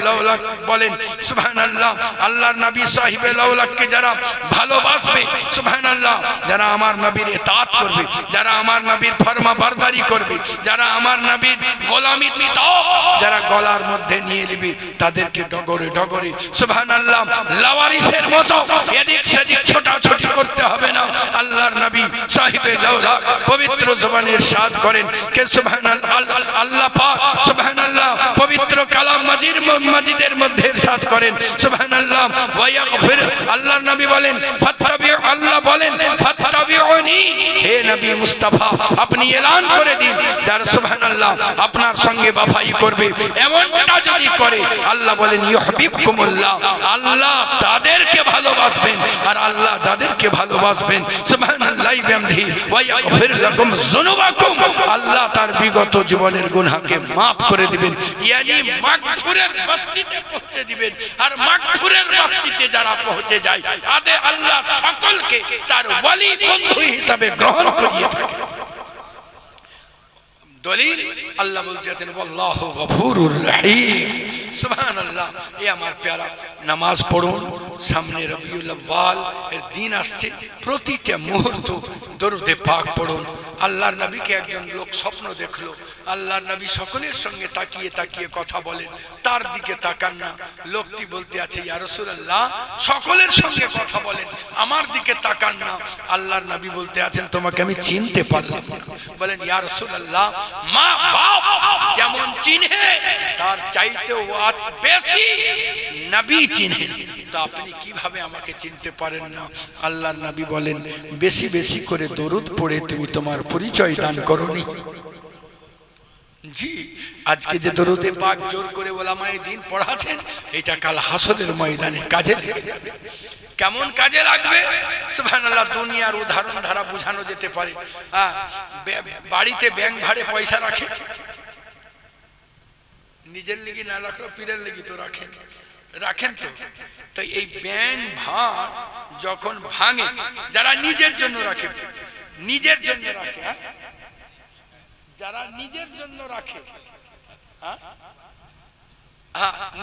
লাউলাক বলেন সুবহানাল্লাহ, আল্লাহর নবী সাহিবে লাউলাককে যারা ভালোবাসবে সুবহানাল্লাহ, যারা আমার নবীর ইতাআত করবে, যারা আমার নবীর ফরমাবরদারি করবে, যারা আমার নবীর গোলামির তাও যারা গলার মধ্যে নিয়ে নেবে, তাদেরকে ডগরে ডগরে সুবহানাল্লাহ লাওয়ারিসের মতো এদিক সেদিক ছোটাছুটি করতে হবে না। আল্লাহর নবী সাহিবে লাউলাক পবিত্র জবানের ইরশাদ করেন কে সুবহানাল্লাহ, আল্লাহ পাক সুবহানাল্লাহ পবিত্র কালাম মাজিদের মধ্যে ইরশাদ করেন সুবহানাল্লাহ, ওয়া ইয়াগফির। আল্লাহর নবী বলেন ফাত্তাবিউ, আল্লাহ বলেন ফাত্তাবিউনি। হে নবী মুস্তাফা আপনি এলান করে দিন, যারা সুবহানাল্লাহ আপনার সঙ্গে বাফাই করবে, এমনটা যদি করে আল্লাহ বলেন ইউহিব্বুকুমুল্লাহ, আল্লাহ তাদেরকে ভালোবাসবেন, আর আল্লাহ যাদেরকে ভালোবাসবেন সুবহানাল্লাহ বিহামদিহি ওয়া ইয়াগফির লাকুম যুনুবাকুম, আল্লাহ তার বিগত জীবনের গুনাহকে maaf করে দিবেন, ইয়ানি মাগফিরের বস্তিতে পৌঁছে দিবেন। আর মাগফিরের বস্তিতে যারা পৌঁছে যায়, তাদের আল্লাহ সকলকে তার ওয়ালি বন্ধু হিসাবে গ্রহণ করিয়ে থাকে। দলিল আল্লাহ বলতে আছেন আল্লাহু গফুরুর রহিম। সুবহানাল্লাহ। এ আমার প্যারা, নামাজ পড়ুন, সামনে রবিউল আউয়াল এর দিন আসছে, প্রতিটা মুহূর্ত দরুদে পাক পড়ুন। আল্লাহর নবীকে একজন লোক স্বপ্ন দেখলো, আল্লাহর নবী সকলের সঙ্গে তাকিয়ে তাকিয়ে কথা বলেন, তার দিকে তাকান না। লোকটি বলতে আছে, ইয়া রাসূলুল্লাহ সকলের সঙ্গে কথা বলেন, আমার দিকে তাকান না। আল্লাহর নবী বলতে আছেন, তোমাকে আমি চিনতে পারলাম না। বলেন, ইয়া রাসূলুল্লাহ মা বাপ যেমন চিনে তার চাইতেও বেশি নবী চিনেন, তো আপনি কিভাবে আমাকে চিনতে পারেন না? আল্লাহর নবী বলেন, বেশি বেশি করে দরুদ পড়ে তুমি তোমার পরিচয় দান করোনি। জি, আজকে যে দরুদে পাক জোর করে ওলামায়ে দ্বীন পড়াছেন, এটা কাল হাসরের ময়দানে কাজে লেগে যাবে। কেমন কাজে লাগবে? সুবহানাল্লাহ। দুনিয়ার উদাহরণ ধারা বোঝানো যেতে পারে। বাড়িতে ব্যাংক ভাড়ে পয়সা রাখে, নিজের লিগি না রাখলো, পীরের লিগি তো রাখেন। রাখেন তো। তো এই ব্যাং ভাঁড় যখন ভাঙে, যারা নিজের জন্য রাখে, নিজের জন্য রাখে, হ্যাঁ, যারা নিজের জন্য রাখে, হ্যাঁ,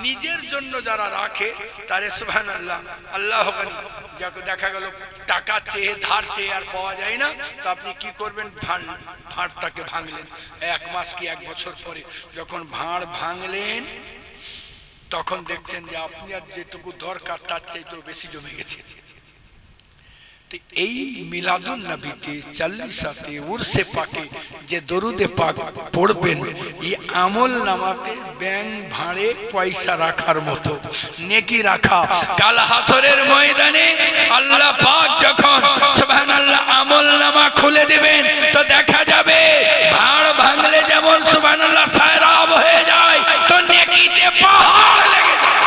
নিজের জন্য যারা রাখে তারে সুবহানাল্লাহ আল্লাহ গানি, যাকে দেখা গেল টাকা চেয়ে ধার চেয়ে আর পাওয়া যায় না, তো আপনি কি করবেন? ভাঁড়টাকে ভাঙলেন, 1 মাস কি 1 বছর পরে যখন ভাঁড় ভাঙলেন তখন দেখছেন যে আপনি আর যেটুকু দরকার তার চাইতেও বেশি জমে গেছে। এই মিলাদুন নবীতে, চাল্লিশাতে, উরসে পাকে যে দরুদে পাক পড়বেন, এই আমল নামাতে ব্যাং ভাঁড়ে পয়সা রাখার মতো, নেকি রাখা। কাল হাসরের ময়দানে আল্লাহ পাক যখন সুবহানাল্লাহ আমল নামা খুলে দিবেন, তো দেখা যাবে ভাঁড় ভাঙলে যেমন সুবহানাল্লাহ সায়রাব হয়ে যায়, তো নেকিতে পাহাড় লেগে যায়।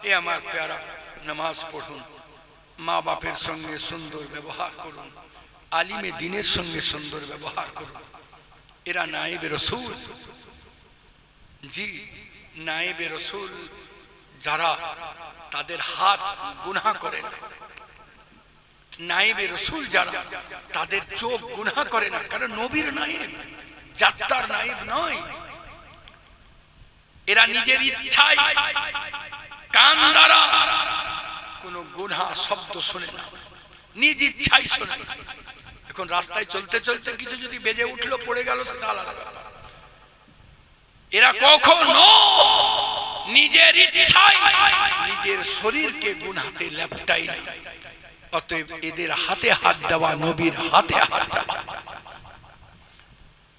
এ আমার প্যারা, নামাজ পড়ুন, মা বাপের সঙ্গে সুন্দর ব্যবহার করুন, আলিমে দ্বীনের সঙ্গে সুন্দর ব্যবহার করুন। এরা নায়েবে রাসূল, জি নায়েবে রাসূল, যারা তাদের হাত গুনাহ করে না, নায়েবে রাসূল যারা তাদের চোখ গুনাহ করে না, কারণ নবীর নায়েব, যাত্রার নায়েব নয়। এরা নিজের ইচ্ছায় কান দ্বারা কোন গুনাহ শব্দ শুনে না, নিজ ইচ্ছাই শুনে। এখন রাস্তায় চলতে চলতে কিছু যদি বেজে উঠলো, পড়ে গেল, সেটা আলাদা ব্যাপার। এরা কখনো নিজের ইচ্ছায় নিজের শরীরকে গুনাহতে লেপটাই নাই। অতএব এদের হাতে হাত দেওয়া নবীর হাতে হাত দেওয়া।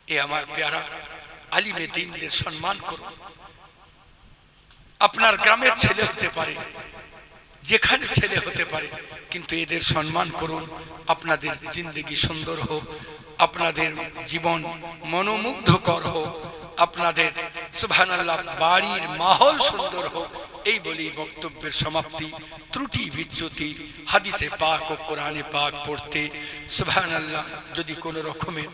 এ আমার প্যারা আলিমে দ্বীনদের সম্মান করুন। আপনার গ্রামের ছেলে হতে পারে, যেখানে ছেলে হতে পারে, কিন্তু এদের সম্মান করুন। আপনাদের জিন্দেগি সুন্দর হোক, আপনাদের জীবন মনোমুগ্ধকর হোক, আপনাদের সুবহানাল্লাহ বাড়ির মাহল সুন্দর হোক। এই বলেই বক্তব্যের সমাপ্তি। ত্রুটি বিচ্যুতি হাদিসে পাক ও কোরআনে পাক পড়তে সুবহানাল্লাহ যদি কোনো রকমের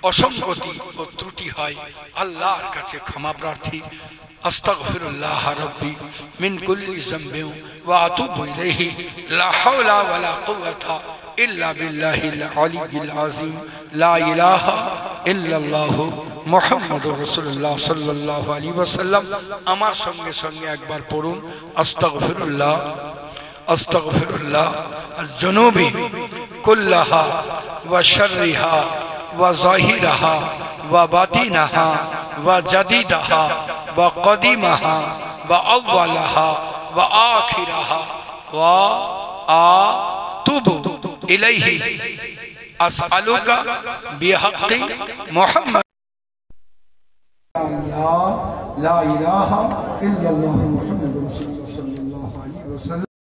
অসঙ্গতি ও ত্রুটি হয়, আল্লাহর কাছে ক্ষমা প্রার্থী। আস্তাগফিরুল্লাহ রাব্বি মিন কুল্লি যামবিন ওয়া আতুবু ইলাইহি লা হাওলা ওয়ালা কুওয়াতা ইল্লা বিল্লাহিল আলিয়্যিল আযীম লা ইলাহা ইল্লাল্লাহু মুহাম্মাদুর রাসূলুল্লাহ সাল্লাল্লাহু আলাইহি ওয়াসাল্লাম। আমার সঙ্গে সঙ্গে একবার পড়ুন, আস্তাগফিরুল্লাহ আস্তাগফিরুল্লাহ যুনুবি কুল্লাহা ওয়া শাররিহা ওয়া যাহিরাহা ওয়া বাতিনাহা ওয়া জাদিদাহা ওয়া কদিমাহা ওয়া আউওয়ালাহা ওয়া আখিরাহা ওয়া আতুবু ইলাইহি আসআলুকা বিহাক্কি মুহাম্মদ লা ইলাহা ইল্লাল্লাহু মুহাম্মাদুর রাসূলুল্লাহ সাল্লাল্লাহু আলাইহি ওয়াসাল্লাম।